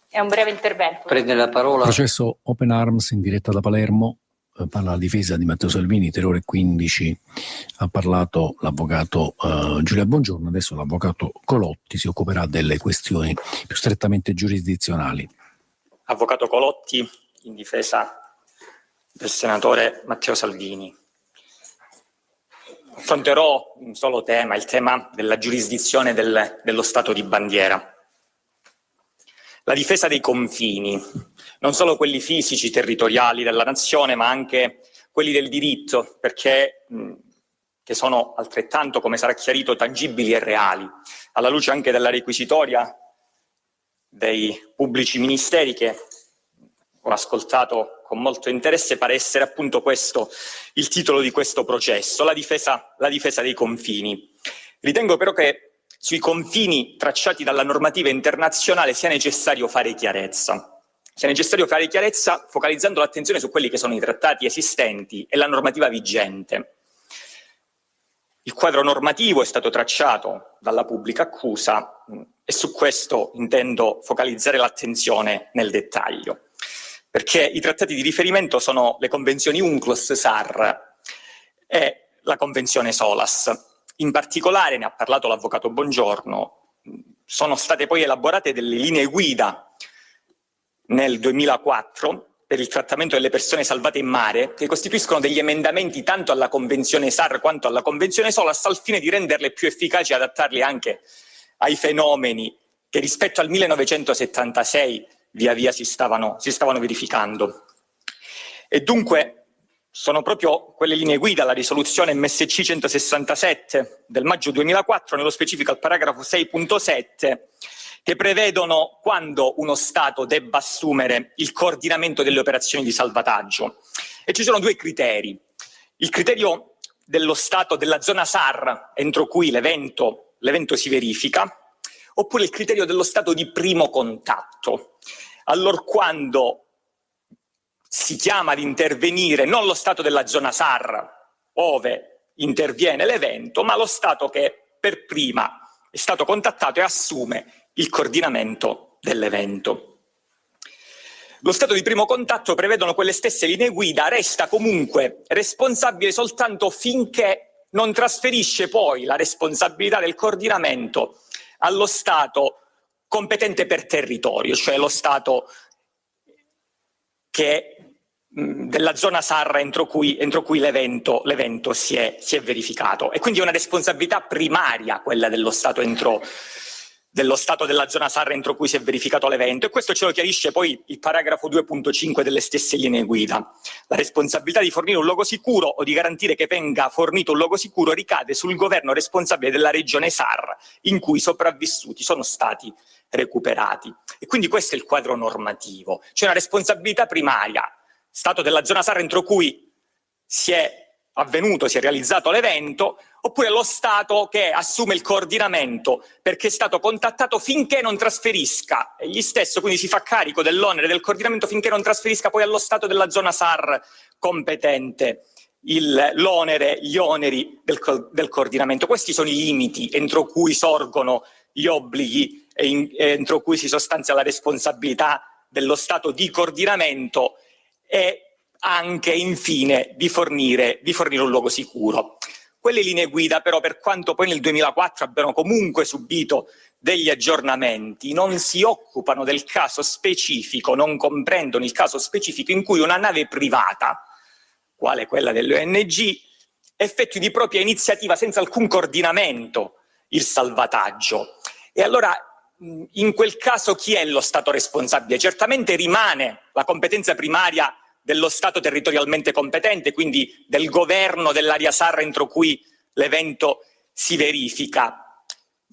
È un breve intervento. Prende la parola. Processo Open Arms in diretta da Palermo. Parla la difesa di Matteo Salvini, 3:15 ha parlato l'avvocato Giulia Bongiorno, adesso l'avvocato Colotti si occuperà delle questioni più strettamente giurisdizionali. Avvocato Colotti in difesa del senatore Matteo Salvini. Affronterò un solo tema, il tema della giurisdizione dello Stato di bandiera. La difesa dei confini, non solo quelli fisici, territoriali della nazione, ma anche quelli del diritto, perché che sono altrettanto, come sarà chiarito, tangibili e reali, alla luce anche della requisitoria dei pubblici ministeri che ho ascoltato con molto interesse. Pare essere appunto questo il titolo di questo processo, la difesa dei confini. Ritengo però che sui confini tracciati dalla normativa internazionale sia necessario fare chiarezza. Sia necessario fare chiarezza focalizzando l'attenzione su quelli che sono i trattati esistenti e la normativa vigente. Il quadro normativo è stato tracciato dalla pubblica accusa e su questo intendo focalizzare l'attenzione nel dettaglio, perché i trattati di riferimento sono le convenzioni UNCLOS-SAR e la convenzione SOLAS. In particolare, ne ha parlato l'avvocato Bongiorno, sono state poi elaborate delle linee guida nel 2004 per il trattamento delle persone salvate in mare, che costituiscono degli emendamenti tanto alla Convenzione SAR quanto alla Convenzione SOLAS, al fine di renderle più efficaci e adattarle anche ai fenomeni che rispetto al 1976 via via si stavano verificando. E dunque sono proprio quelle linee guida, la risoluzione MSC 167 del maggio 2004, nello specifico al paragrafo 6.7, che prevedono quando uno Stato debba assumere il coordinamento delle operazioni di salvataggio. E ci sono due criteri. Il criterio dello Stato della zona SAR, entro cui l'evento si verifica, oppure il criterio dello Stato di primo contatto, allorquando si chiama ad intervenire non lo Stato della zona SAR, ove interviene l'evento, ma lo Stato che per prima è stato contattato e assume il coordinamento dell'evento. Lo Stato di primo contatto, prevedono quelle stesse linee guida, resta comunque responsabile soltanto finché non trasferisce poi la responsabilità del coordinamento allo Stato competente per territorio, cioè lo Stato che della zona SAR entro cui l'evento si è verificato. E quindi è una responsabilità primaria quella dello Stato della zona SAR entro cui si è verificato l'evento, e questo ce lo chiarisce poi il paragrafo 2.5 delle stesse linee guida. La responsabilità di fornire un luogo sicuro o di garantire che venga fornito un luogo sicuro ricade sul governo responsabile della regione SAR in cui i sopravvissuti sono stati recuperati. E quindi questo è il quadro normativo. C'è una responsabilità primaria, Stato della zona SAR entro cui si è realizzato l'evento, oppure lo Stato che assume il coordinamento perché è stato contattato finché non trasferisca egli stesso, quindi si fa carico dell'onere del coordinamento finché non trasferisca poi allo Stato della zona SAR competente l'onere, gli oneri del coordinamento. Questi sono i limiti entro cui sorgono gli obblighi e entro cui si sostanzia la responsabilità dello Stato di coordinamento, e anche infine di fornire un luogo sicuro. Quelle linee guida però, per quanto poi nel 2004 abbiano comunque subito degli aggiornamenti, non si occupano del caso specifico, non comprendono il caso specifico in cui una nave privata, quale quella delle ONG, effettui di propria iniziativa senza alcun coordinamento il salvataggio. E allora in quel caso chi è lo Stato responsabile? Certamente rimane la competenza primaria dello Stato territorialmente competente, quindi del governo dell'area SAR entro cui l'evento si verifica.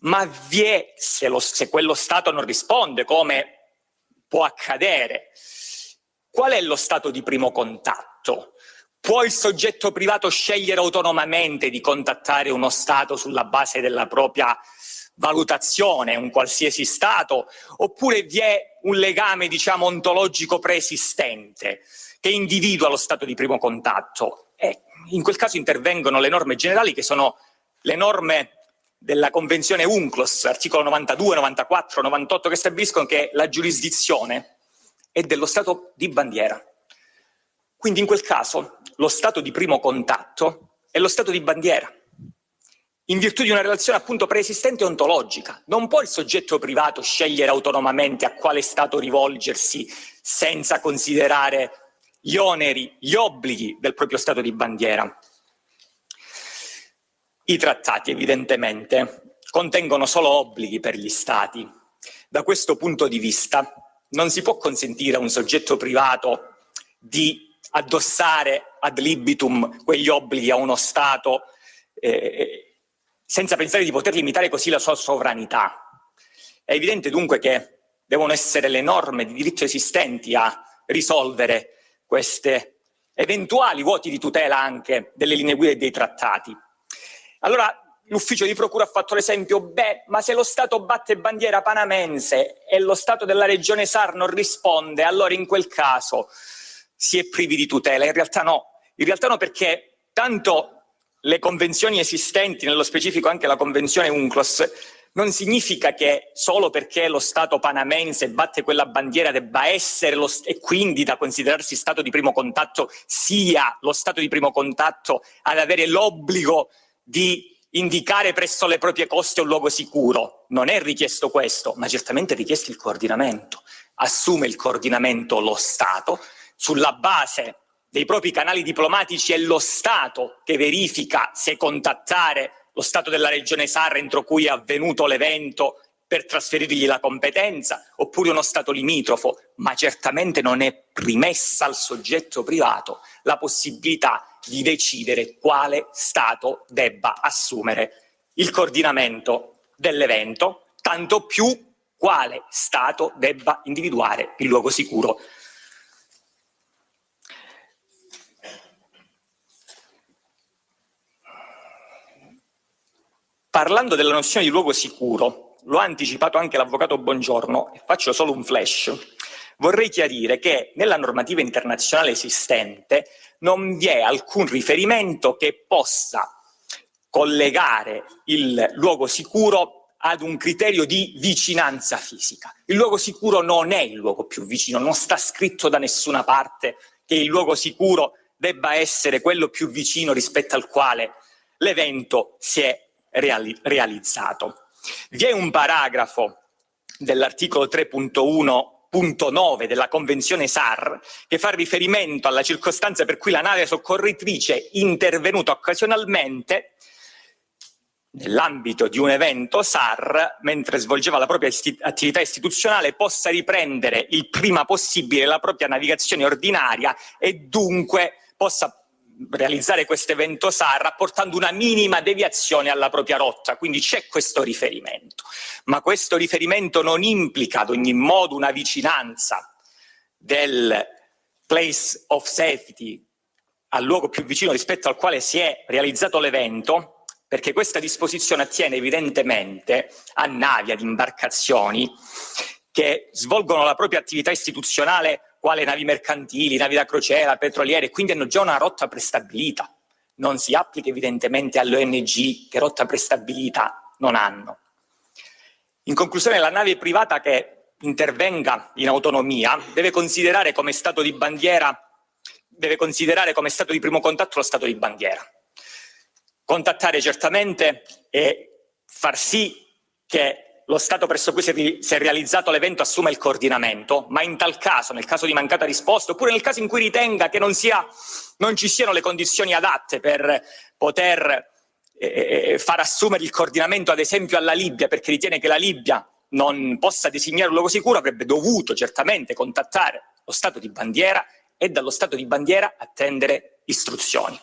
Ma se quello Stato non risponde, come può accadere, qual è lo Stato di primo contatto? Può il soggetto privato scegliere autonomamente di contattare uno Stato sulla base della propria valutazione, un qualsiasi Stato, oppure vi è un legame, diciamo, ontologico preesistente che individua lo Stato di primo contatto? E in quel caso intervengono le norme generali, che sono le norme della Convenzione UNCLOS, articolo 92, 94, 98, che stabiliscono che la giurisdizione è dello Stato di bandiera. Quindi in quel caso lo Stato di primo contatto è lo Stato di bandiera, in virtù di una relazione appunto preesistente e ontologica. Non può il soggetto privato scegliere autonomamente a quale Stato rivolgersi senza considerare gli oneri, gli obblighi del proprio Stato di bandiera. I trattati evidentemente contengono solo obblighi per gli Stati. Da questo punto di vista non si può consentire a un soggetto privato di addossare ad libitum quegli obblighi a uno Stato senza pensare di poter limitare così la sua sovranità. È evidente dunque che devono essere le norme di diritto esistenti a risolvere queste eventuali vuoti di tutela anche delle linee guida e dei trattati. Allora l'ufficio di procura ha fatto l'esempio, ma se lo Stato batte bandiera panamense e lo Stato della regione SAR non risponde, allora in quel caso si è privi di tutela. In realtà no, perché tanto le convenzioni esistenti, nello specifico anche la convenzione UNCLOS, non significa che solo perché lo Stato panamense batte quella bandiera debba essere e quindi da considerarsi Stato di primo contatto sia lo Stato di primo contatto ad avere l'obbligo di indicare presso le proprie coste un luogo sicuro. Non è richiesto questo, ma certamente è richiesto il coordinamento. Assume il coordinamento lo Stato, sulla base dei propri canali diplomatici è lo Stato che verifica se contattare lo Stato della regione SAR entro cui è avvenuto l'evento per trasferirgli la competenza, oppure uno Stato limitrofo, ma certamente non è rimessa al soggetto privato la possibilità di decidere quale Stato debba assumere il coordinamento dell'evento, tanto più quale Stato debba individuare il luogo sicuro. Parlando della nozione di luogo sicuro, lo ha anticipato anche l'avvocato Bongiorno, e faccio solo un flash. Vorrei chiarire che nella normativa internazionale esistente non vi è alcun riferimento che possa collegare il luogo sicuro ad un criterio di vicinanza fisica. Il luogo sicuro non è il luogo più vicino, non sta scritto da nessuna parte che il luogo sicuro debba essere quello più vicino rispetto al quale l'evento si è realizzato. Vi è un paragrafo dell'articolo 3.1.9 della Convenzione SAR che fa riferimento alla circostanza per cui la nave soccorritrice intervenuta occasionalmente nell'ambito di un evento SAR, mentre svolgeva la propria attività istituzionale, possa riprendere il prima possibile la propria navigazione ordinaria e dunque possa realizzare questo evento SAR apportando una minima deviazione alla propria rotta. Quindi c'è questo riferimento, ma questo riferimento non implica ad ogni modo una vicinanza del place of safety al luogo più vicino rispetto al quale si è realizzato l'evento, perché questa disposizione attiene evidentemente a navi, ad imbarcazioni che svolgono la propria attività istituzionale quale navi mercantili, navi da crociera, petroliere, quindi hanno già una rotta prestabilita. Non si applica evidentemente alle ONG che rotta prestabilita non hanno. In conclusione, la nave privata che intervenga in autonomia deve considerare come Stato di bandiera deve considerare come stato di primo contatto lo stato di bandiera. Contattare certamente e far sì che lo stato presso cui si è realizzato l'evento assuma il coordinamento, ma in tal caso, nel caso di mancata risposta, oppure nel caso in cui ritenga che non ci siano le condizioni adatte per poter far assumere il coordinamento ad esempio alla Libia, perché ritiene che la Libia non possa designare un luogo sicuro, avrebbe dovuto certamente contattare lo Stato di bandiera e dallo Stato di bandiera attendere istruzioni.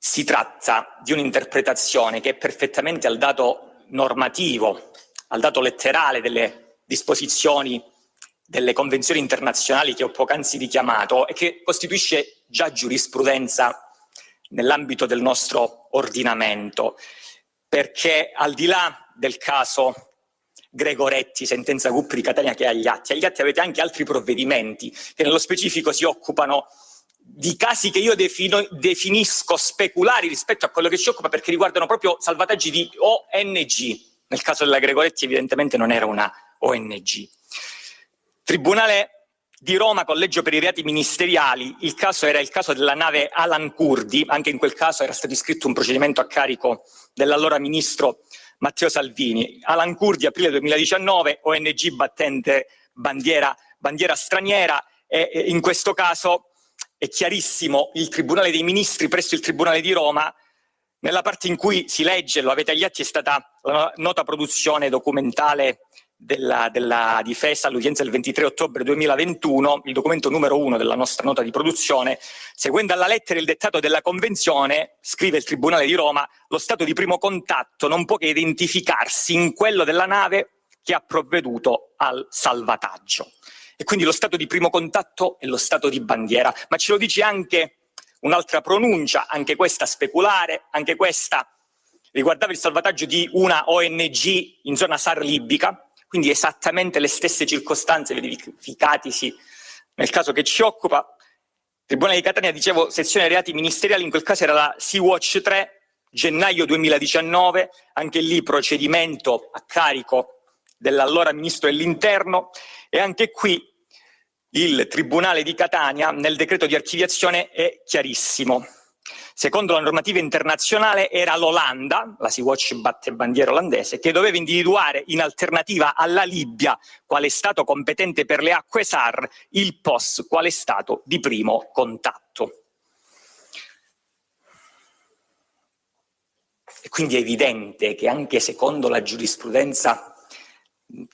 Si tratta di un'interpretazione che è perfettamente al dato normativo, al dato letterale delle disposizioni delle convenzioni internazionali che ho poc'anzi richiamato e che costituisce già giurisprudenza nell'ambito del nostro ordinamento, perché al di là del caso Gregoretti, sentenza GUP di Catania che è agli atti avete anche altri provvedimenti che nello specifico si occupano di casi che io definisco speculari rispetto a quello che ci occupa, perché riguardano proprio salvataggi di ONG. Nel caso della Gregoretti evidentemente non era una ONG. Tribunale di Roma, collegio per i reati ministeriali, il caso era il caso della nave Alan Kurdi, anche in quel caso era stato iscritto un procedimento a carico dell'allora ministro Matteo Salvini. Alan Kurdi, aprile 2019, ONG battente bandiera straniera, e in questo caso è chiarissimo il Tribunale dei Ministri presso il Tribunale di Roma, nella parte in cui si legge, lo avete agli atti, è stata la nota produzione documentale della difesa all'udienza del 23 ottobre 2021, il documento numero 1 della nostra nota di produzione. Seguendo alla lettera il dettato della Convenzione, scrive il Tribunale di Roma, lo stato di primo contatto non può che identificarsi in quello della nave che ha provveduto al salvataggio. E quindi lo stato di primo contatto è lo stato di bandiera, ma ce lo dice anche un'altra pronuncia, anche questa speculare, anche questa riguardava il salvataggio di una ONG in zona SAR libica, quindi esattamente le stesse circostanze verificatisi nel caso che ci occupa. Tribunale di Catania, dicevo, sezione reati ministeriali, in quel caso era la Sea-Watch 3, gennaio 2019, anche lì procedimento a carico dell'allora ministro dell'Interno, e anche qui il Tribunale di Catania nel decreto di archiviazione è chiarissimo. Secondo la normativa internazionale era l'Olanda, la Sea-Watch batte bandiera olandese, che doveva individuare in alternativa alla Libia, quale stato competente per le acque SAR, il POS quale stato di primo contatto. E quindi è evidente che anche secondo la giurisprudenza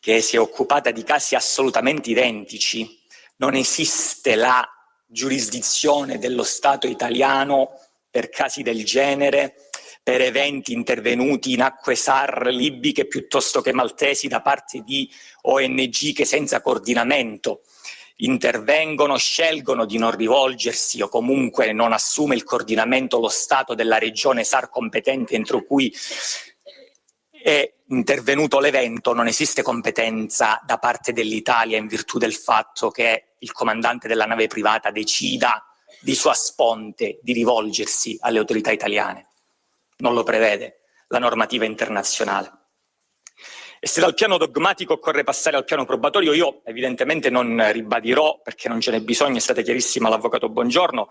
che si è occupata di casi assolutamente identici, non esiste la giurisdizione dello Stato italiano per casi del genere, per eventi intervenuti in acque SAR libiche piuttosto che maltesi da parte di ONG che senza coordinamento intervengono, scelgono di non rivolgersi o comunque non assume il coordinamento lo Stato della regione SAR competente entro cui è intervenuto l'evento. Non esiste competenza da parte dell'Italia in virtù del fatto che il comandante della nave privata decida di sua sponte di rivolgersi alle autorità italiane. Non lo prevede la normativa internazionale. E se dal piano dogmatico occorre passare al piano probatorio, io evidentemente non ribadirò, perché non ce n'è bisogno, è stata chiarissima l'avvocato Bongiorno,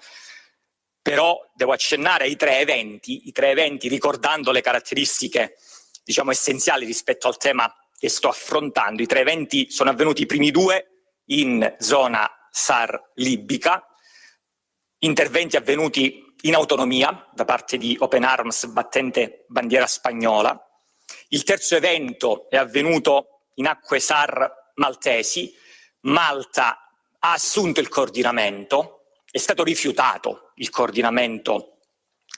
però devo accennare ai tre eventi ricordando le caratteristiche, diciamo, essenziali rispetto al tema che sto affrontando. I tre eventi sono avvenuti i primi due in zona SAR libica, interventi avvenuti in autonomia da parte di Open Arms battente bandiera spagnola. Il terzo evento è avvenuto in acque SAR maltesi. Malta ha assunto il coordinamento, è stato rifiutato il coordinamento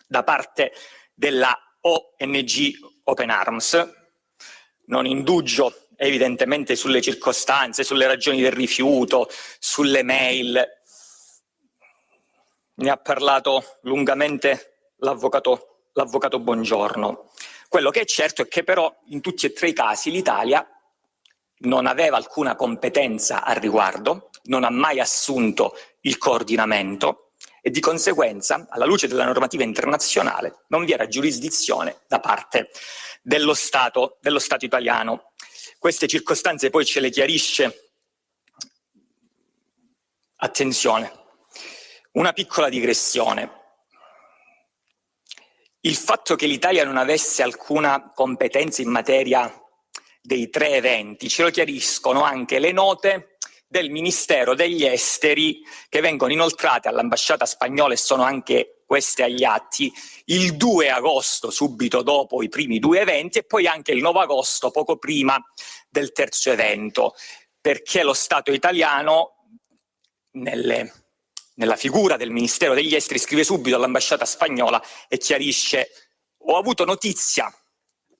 da parte della ONG Open Arms. Non indugio evidentemente sulle circostanze, sulle ragioni del rifiuto, sulle mail. Ne ha parlato lungamente l'avvocato Bongiorno. Quello che è certo è che però in tutti e tre i casi l'Italia non aveva alcuna competenza al riguardo, non ha mai assunto il coordinamento e di conseguenza, alla luce della normativa internazionale, non vi era giurisdizione da parte dello Stato italiano. Queste circostanze poi ce le chiarisce attenzione, una piccola digressione. Il fatto che l'Italia non avesse alcuna competenza in materia dei 3 eventi ce lo chiariscono anche le note del Ministero degli Esteri che vengono inoltrate all'ambasciata spagnola, e sono anche queste agli atti, il 2 agosto, subito dopo i primi 2 eventi, e poi anche il 9 agosto, poco prima del terzo evento, perché lo Stato italiano, nella figura del Ministero degli Esteri, scrive subito all'ambasciata spagnola e chiarisce: ho avuto notizia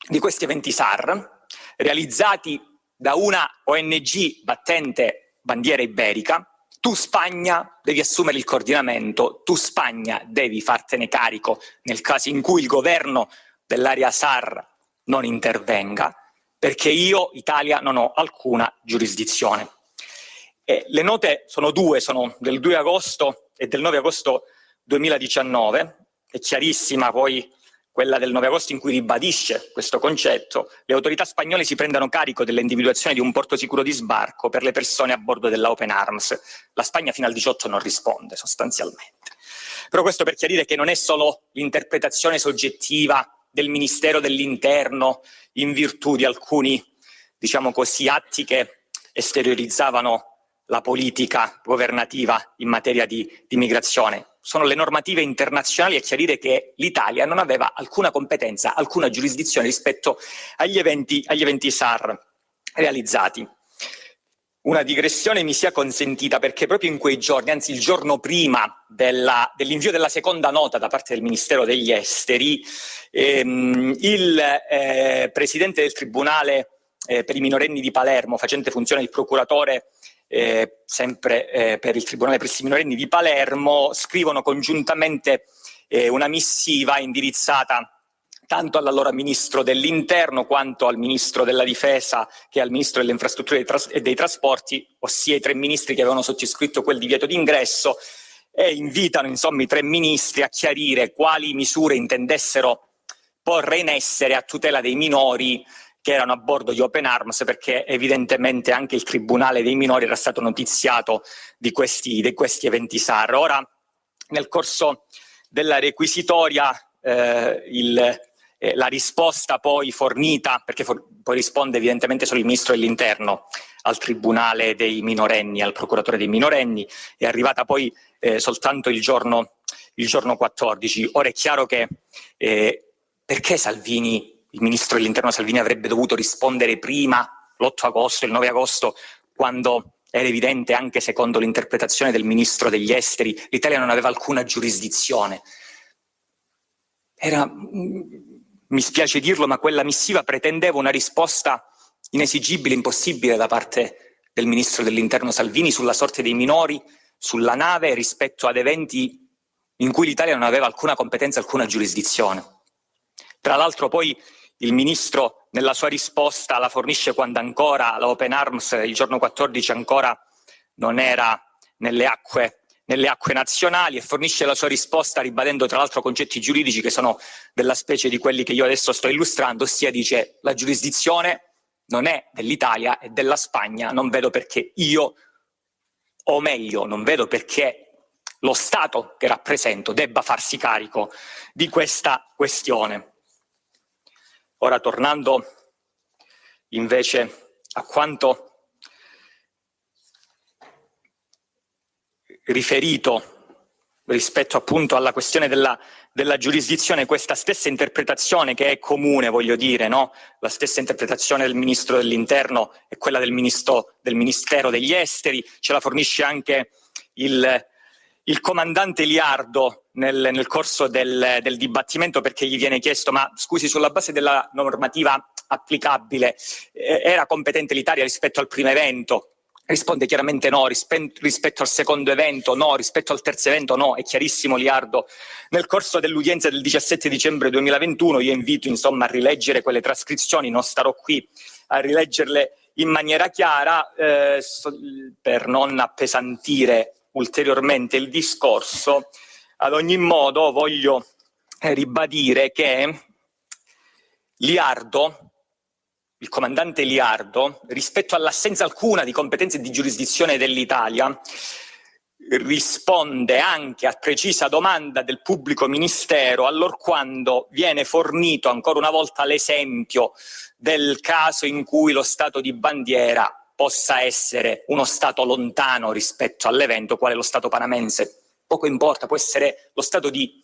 di questi eventi SAR realizzati da una ONG battente bandiera iberica, tu Spagna devi assumere il coordinamento, tu Spagna devi fartene carico nel caso in cui il governo dell'area SAR non intervenga, perché io, Italia, non ho alcuna giurisdizione. Le note sono 2, sono del 2 agosto e del 9 agosto 2019, è chiarissima poi quella del 9 agosto in cui ribadisce questo concetto: le autorità spagnole si prendono carico dell'individuazione di un porto sicuro di sbarco per le persone a bordo della Open Arms. La Spagna fino al 18 non risponde sostanzialmente. Però questo per chiarire che non è solo l'interpretazione soggettiva del Ministero dell'Interno in virtù di alcuni, diciamo così, atti che esteriorizzavano la politica governativa in materia di migrazione. Sono le normative internazionali a chiarire che l'Italia non aveva alcuna competenza, alcuna giurisdizione rispetto agli eventi SAR realizzati. Una digressione mi sia consentita perché proprio in quei giorni, anzi il giorno prima dell'invio della seconda nota da parte del Ministero degli Esteri, il presidente del Tribunale per i minorenni di Palermo, facente funzione di procuratore sempre per il Tribunale presso i minorenni di Palermo, scrivono congiuntamente una missiva indirizzata tanto all'allora Ministro dell'Interno quanto al Ministro della Difesa che al Ministro delle Infrastrutture e dei Trasporti, ossia i 3 ministri che avevano sottoscritto quel divieto d'ingresso, e invitano insomma i 3 ministri a chiarire quali misure intendessero porre in essere a tutela dei minori che erano a bordo di Open Arms, perché evidentemente anche il Tribunale dei minori era stato notiziato di questi eventi SAR. Ora, nel corso della requisitoria, la risposta poi fornita, perché poi risponde evidentemente solo il Ministro dell'Interno al Tribunale dei minorenni, al Procuratore dei minorenni, è arrivata poi soltanto il giorno 14. Ora è chiaro che perché Salvini, il Ministro dell'Interno Salvini, avrebbe dovuto rispondere prima, l'8 agosto, il 9 agosto, quando era evidente, anche secondo l'interpretazione del Ministro degli Esteri, l'Italia non aveva alcuna giurisdizione. Mi spiace dirlo, ma quella missiva pretendeva una risposta inesigibile, impossibile da parte del Ministro dell'Interno Salvini sulla sorte dei minori sulla nave rispetto ad eventi in cui l'Italia non aveva alcuna competenza, alcuna giurisdizione. Tra l'altro poi il Ministro nella sua risposta la fornisce quando ancora la Open Arms, il giorno 14, ancora non era nelle acque nazionali, e fornisce la sua risposta ribadendo tra l'altro concetti giuridici che sono della specie di quelli che io adesso sto illustrando, ossia dice: la giurisdizione non è dell'Italia, è della Spagna, non vedo perché io, o meglio, non vedo perché lo Stato che rappresento debba farsi carico di questa questione. Ora, tornando invece a quanto riferito rispetto appunto alla questione della giurisdizione, questa stessa interpretazione che è comune, voglio dire, no? La stessa interpretazione del Ministro dell'Interno e quella del Ministero degli Esteri ce la fornisce anche il comandante Liardo nel corso del dibattimento, perché gli viene chiesto: ma scusi, sulla base della normativa applicabile era competente l'Italia rispetto al primo evento? Risponde chiaramente no. Rispetto al secondo evento no, rispetto al terzo evento no. È chiarissimo Liardo. Nel corso dell'udienza del 17 dicembre 2021, io invito insomma a rileggere quelle trascrizioni, non starò qui a rileggerle in maniera chiara per non appesantire ulteriormente il discorso. Ad ogni modo voglio ribadire che Liardo, il comandante Liardo, rispetto all'assenza alcuna di competenze di giurisdizione dell'Italia, risponde anche a precisa domanda del pubblico ministero allorquando viene fornito ancora una volta l'esempio del caso in cui lo stato di bandiera possa essere uno stato lontano rispetto all'evento, quale lo stato panamense. Poco importa, può essere lo stato di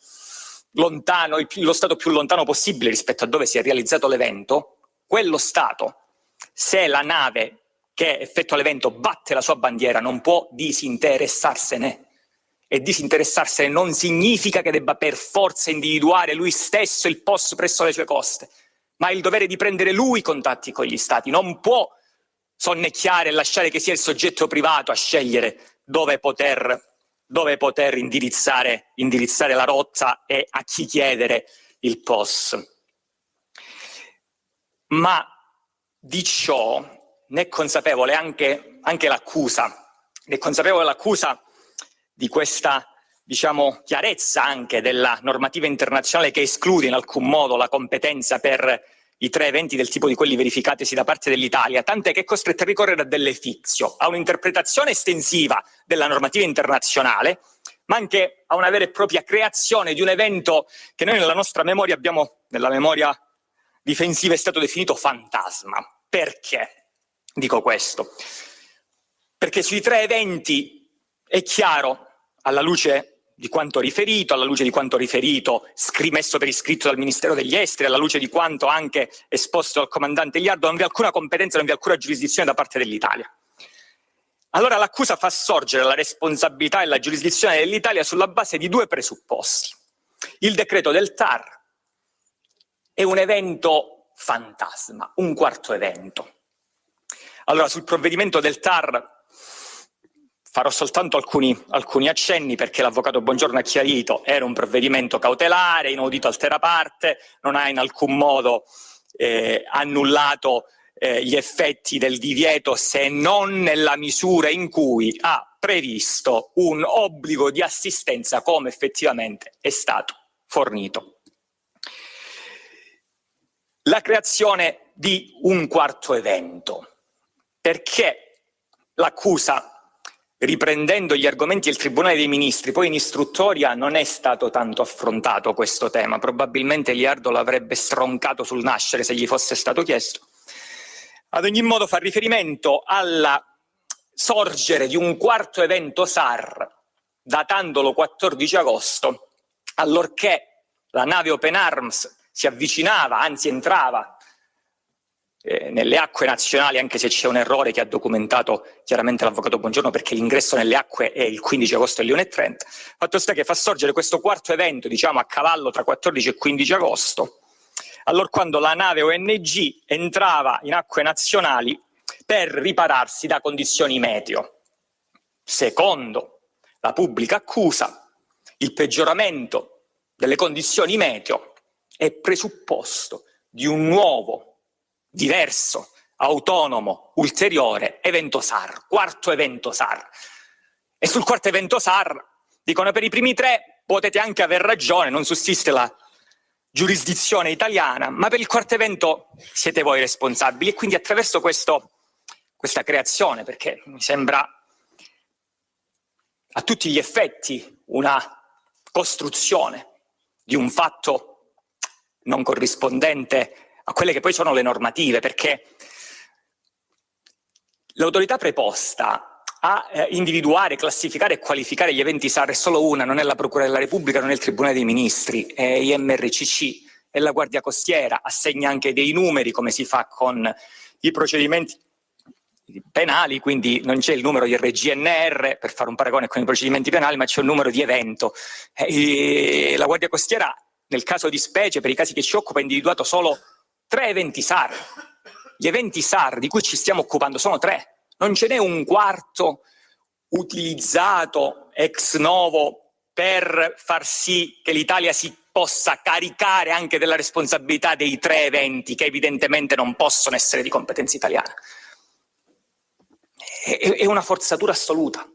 lontano, lo stato più lontano possibile rispetto a dove si è realizzato l'evento. Quello stato, se la nave che effettua l'evento batte la sua bandiera, non può disinteressarsene. E disinteressarsene non significa che debba per forza individuare lui stesso il posto presso le sue coste, ma ha il dovere di prendere lui i contatti con gli stati. Non può sonnecchiare e lasciare che sia il soggetto privato a scegliere dove poter indirizzare la rotta e a chi chiedere il POS. Ma di ciò ne è consapevole anche l'accusa, ne è consapevole l'accusa di questa, chiarezza anche della normativa internazionale che esclude in alcun modo la competenza per i 3 eventi del tipo di quelli verificatisi da parte dell'Italia, tant'è che è costretta a ricorrere a delle fictio, a un'interpretazione estensiva della normativa internazionale, ma anche a una vera e propria creazione di un evento che noi nella nostra memoria nella memoria difensiva è stato definito fantasma. Perché dico questo? Perché sui 3 eventi è chiaro, alla luce di quanto riferito, messo per iscritto dal Ministero degli Esteri, alla luce di quanto anche esposto dal comandante Liardo, non vi è alcuna competenza, non vi è alcuna giurisdizione da parte dell'Italia. Allora l'accusa fa sorgere la responsabilità e la giurisdizione dell'Italia sulla base di 2 presupposti. Il decreto del TAR è un evento fantasma, un quarto evento. Allora sul provvedimento del TAR farò soltanto alcuni accenni, perché l'avvocato Bongiorno ha chiarito, era un provvedimento cautelare, inaudito altera parte, non ha in alcun modo annullato gli effetti del divieto, se non nella misura in cui ha previsto un obbligo di assistenza come effettivamente è stato fornito. La creazione di un quarto evento. Perché l'accusa, riprendendo gli argomenti del Tribunale dei Ministri, poi in istruttoria non è stato tanto affrontato questo tema, probabilmente Liardo l'avrebbe stroncato sul nascere se gli fosse stato chiesto. Ad ogni modo fa riferimento alla sorgere di un quarto evento SAR, datandolo 14 agosto, allorché la nave Open Arms si avvicinava, anzi entrava nelle acque nazionali, anche se c'è un errore che ha documentato chiaramente l'avvocato Bongiorno, perché l'ingresso nelle acque è il 15 agosto alle 1:30. Fatto sta che fa sorgere questo quarto evento, a cavallo tra 14 e 15 agosto, allorquando la nave ONG entrava in acque nazionali per ripararsi da condizioni meteo. Secondo la pubblica accusa, il peggioramento delle condizioni meteo è presupposto di un nuovo, diverso, autonomo, ulteriore evento SAR, quarto evento SAR. E sul quarto evento SAR dicono: per i primi 3 potete anche aver ragione, non sussiste la giurisdizione italiana, ma per il quarto evento siete voi responsabili. E quindi attraverso questa creazione, perché mi sembra a tutti gli effetti una costruzione di un fatto non corrispondente a quelle che poi sono le normative, perché l'autorità preposta a individuare, classificare e qualificare gli eventi SAR è solo una, non è la Procura della Repubblica, non è il Tribunale dei Ministri, è IMRCC, è la Guardia Costiera, assegna anche dei numeri come si fa con i procedimenti penali, quindi non c'è il numero di RGNR per fare un paragone con i procedimenti penali, ma c'è un numero di evento. La Guardia Costiera, nel caso di specie, per i casi che ci occupa, ha individuato solo 3 eventi SAR. Gli eventi SAR di cui ci stiamo occupando sono 3, non ce n'è un quarto utilizzato ex novo per far sì che l'Italia si possa caricare anche della responsabilità dei 3 eventi che evidentemente non possono essere di competenza italiana. È una forzatura assoluta.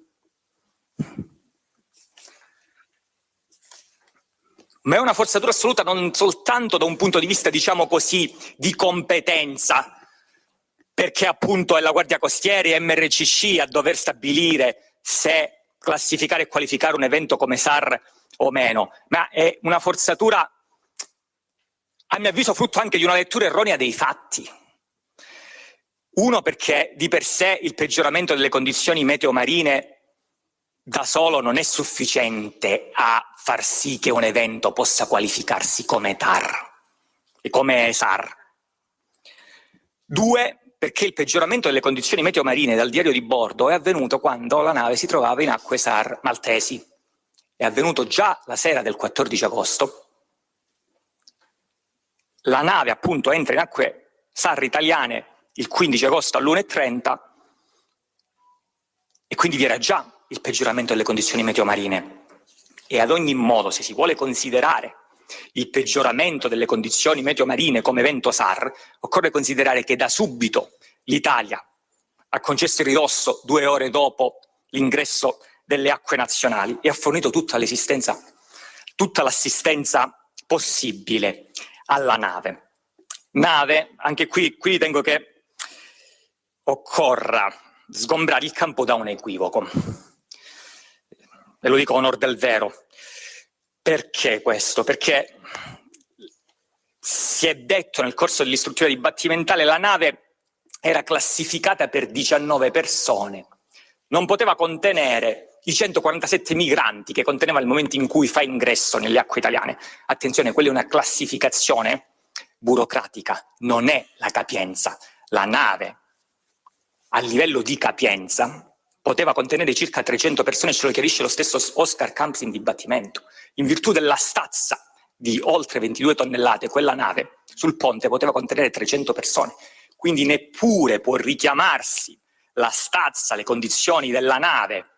Ma è una forzatura assoluta non soltanto da un punto di vista, di competenza, perché appunto è la Guardia Costiera e MRCC a dover stabilire se classificare e qualificare un evento come SAR o meno, ma è una forzatura, a mio avviso, frutto anche di una lettura erronea dei fatti. Uno, perché di per sé il peggioramento delle condizioni meteo marine da solo non è sufficiente a far sì che un evento possa qualificarsi come TAR e come SAR. Due, perché il peggioramento delle condizioni meteo marine dal diario di bordo è avvenuto quando la nave si trovava in acque SAR maltesi. È avvenuto già la sera del 14 agosto. La nave appunto entra in acque SAR italiane il 15 agosto all'1:30 e quindi vi era già il peggioramento delle condizioni meteo marine. E ad ogni modo, se si vuole considerare il peggioramento delle condizioni meteo marine come evento SAR, occorre considerare che da subito l'Italia ha concesso il ridosso 2 ore dopo l'ingresso delle acque nazionali e ha fornito tutta l'assistenza possibile alla nave. Nave, anche qui ritengo che occorra sgombrare il campo da un equivoco. Ve lo dico a onor del vero. Perché questo? Perché si è detto nel corso dell'istruttoria dibattimentale la nave era classificata per 19 persone, non poteva contenere i 147 migranti che conteneva nel momento in cui fa ingresso nelle acque italiane. Attenzione, quella è una classificazione burocratica, non è la capienza. La nave a livello di capienza poteva contenere circa 300 persone, ce lo chiarisce lo stesso Oscar Camps in dibattimento. In virtù della stazza di oltre 22 tonnellate, quella nave sul ponte poteva contenere 300 persone. Quindi neppure può richiamarsi la stazza, le condizioni della nave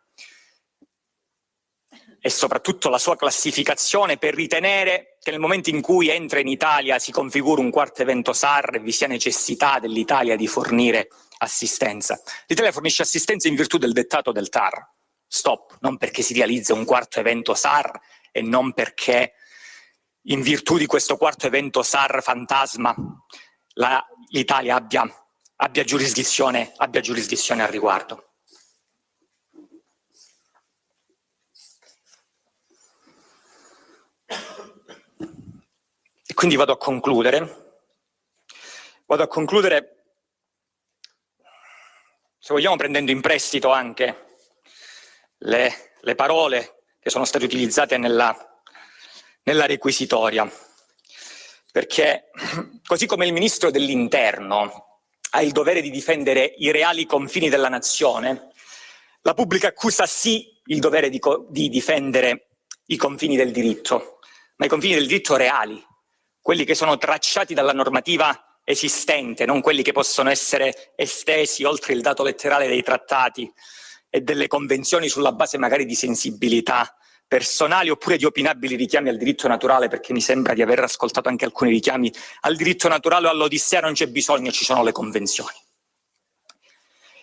e soprattutto la sua classificazione per ritenere che nel momento in cui entra in Italia si configura un quarto evento SAR e vi sia necessità dell'Italia di fornire assistenza. L'Italia fornisce assistenza in virtù del dettato del TAR. Stop, non perché si realizza un quarto evento SAR e non perché in virtù di questo quarto evento SAR fantasma l'Italia abbia giurisdizione al riguardo. E quindi vado a concludere, se vogliamo prendendo in prestito anche le parole che sono state utilizzate nella requisitoria, perché così come il Ministro dell'Interno ha il dovere di difendere i reali confini della nazione, la pubblica accusa sì il dovere di difendere i confini del diritto, ma i confini del diritto reali, quelli che sono tracciati dalla normativa esistente, non quelli che possono essere estesi oltre il dato letterale dei trattati e delle convenzioni sulla base magari di sensibilità personali oppure di opinabili richiami al diritto naturale, perché mi sembra di aver ascoltato anche alcuni richiami al diritto naturale o all'Odissea. Non c'è bisogno, ci sono le convenzioni.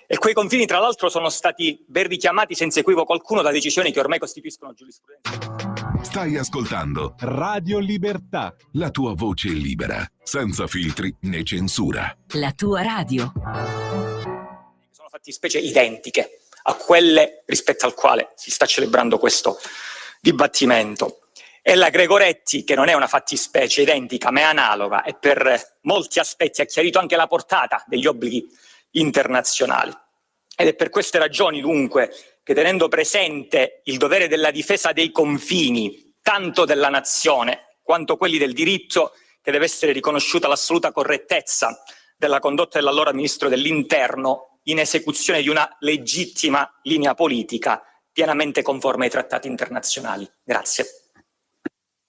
E quei confini, tra l'altro, sono stati ben richiamati senza equivoco alcuno da decisioni che ormai costituiscono giurisprudenza. Stai ascoltando Radio Libertà. la tua voce libera, senza filtri né censura. La tua radio. Sono fattispecie identiche a quelle rispetto al quale si sta celebrando questo dibattimento. E la Gregoretti, che non è una fattispecie identica ma è analoga e per molti aspetti ha chiarito anche la portata degli obblighi internazionali. Ed è per queste ragioni dunque che, tenendo presente il dovere della difesa dei confini, tanto della nazione quanto quelli del diritto, che deve essere riconosciuta l'assoluta correttezza della condotta dell'allora Ministro dell'Interno in esecuzione di una legittima linea politica pienamente conforme ai trattati internazionali. Grazie.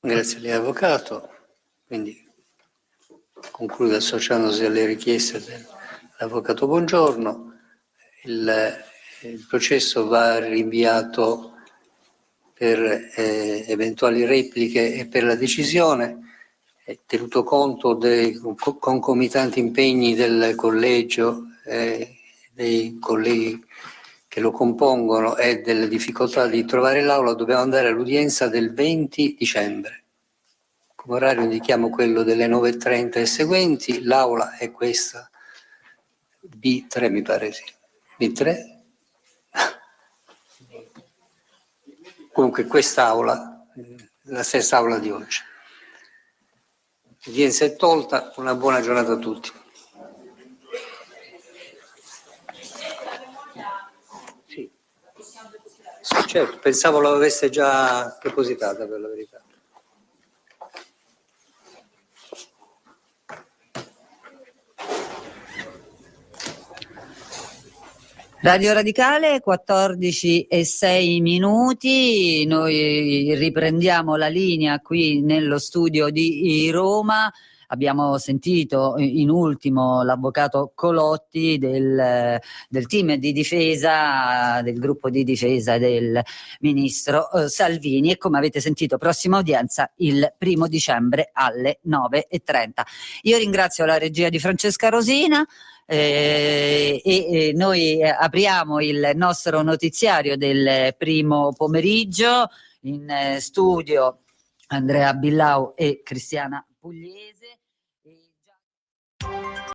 Grazie a lei, Avvocato. Quindi conclude associandosi alle richieste dell'Avvocato Bongiorno. Il processo va rinviato per eventuali repliche e per la decisione, tenuto conto dei concomitanti impegni del collegio, dei colleghi che lo compongono e delle difficoltà di trovare l'aula. Dobbiamo andare all'udienza del 20 dicembre. Come orario indichiamo quello delle 9:30 e seguenti. L'aula è questa, B3 mi pare, sì. B3? comunque quest'aula, la stessa aula di oggi. L'udienza è tolta, una buona giornata a tutti. Sì. Certo, pensavo l'avesse già depositata, per la verità. Radio Radicale, 14:06. Noi riprendiamo la linea qui nello studio di Roma. Abbiamo sentito in ultimo l'avvocato Colotti del team di difesa, del gruppo di difesa del ministro Salvini, e come avete sentito, prossima udienza il 1° dicembre alle 9:30. Io ringrazio la regia di Francesca Rosina. E noi apriamo il nostro notiziario del primo pomeriggio. In studio Andrea Billau e Cristiana Pugliese.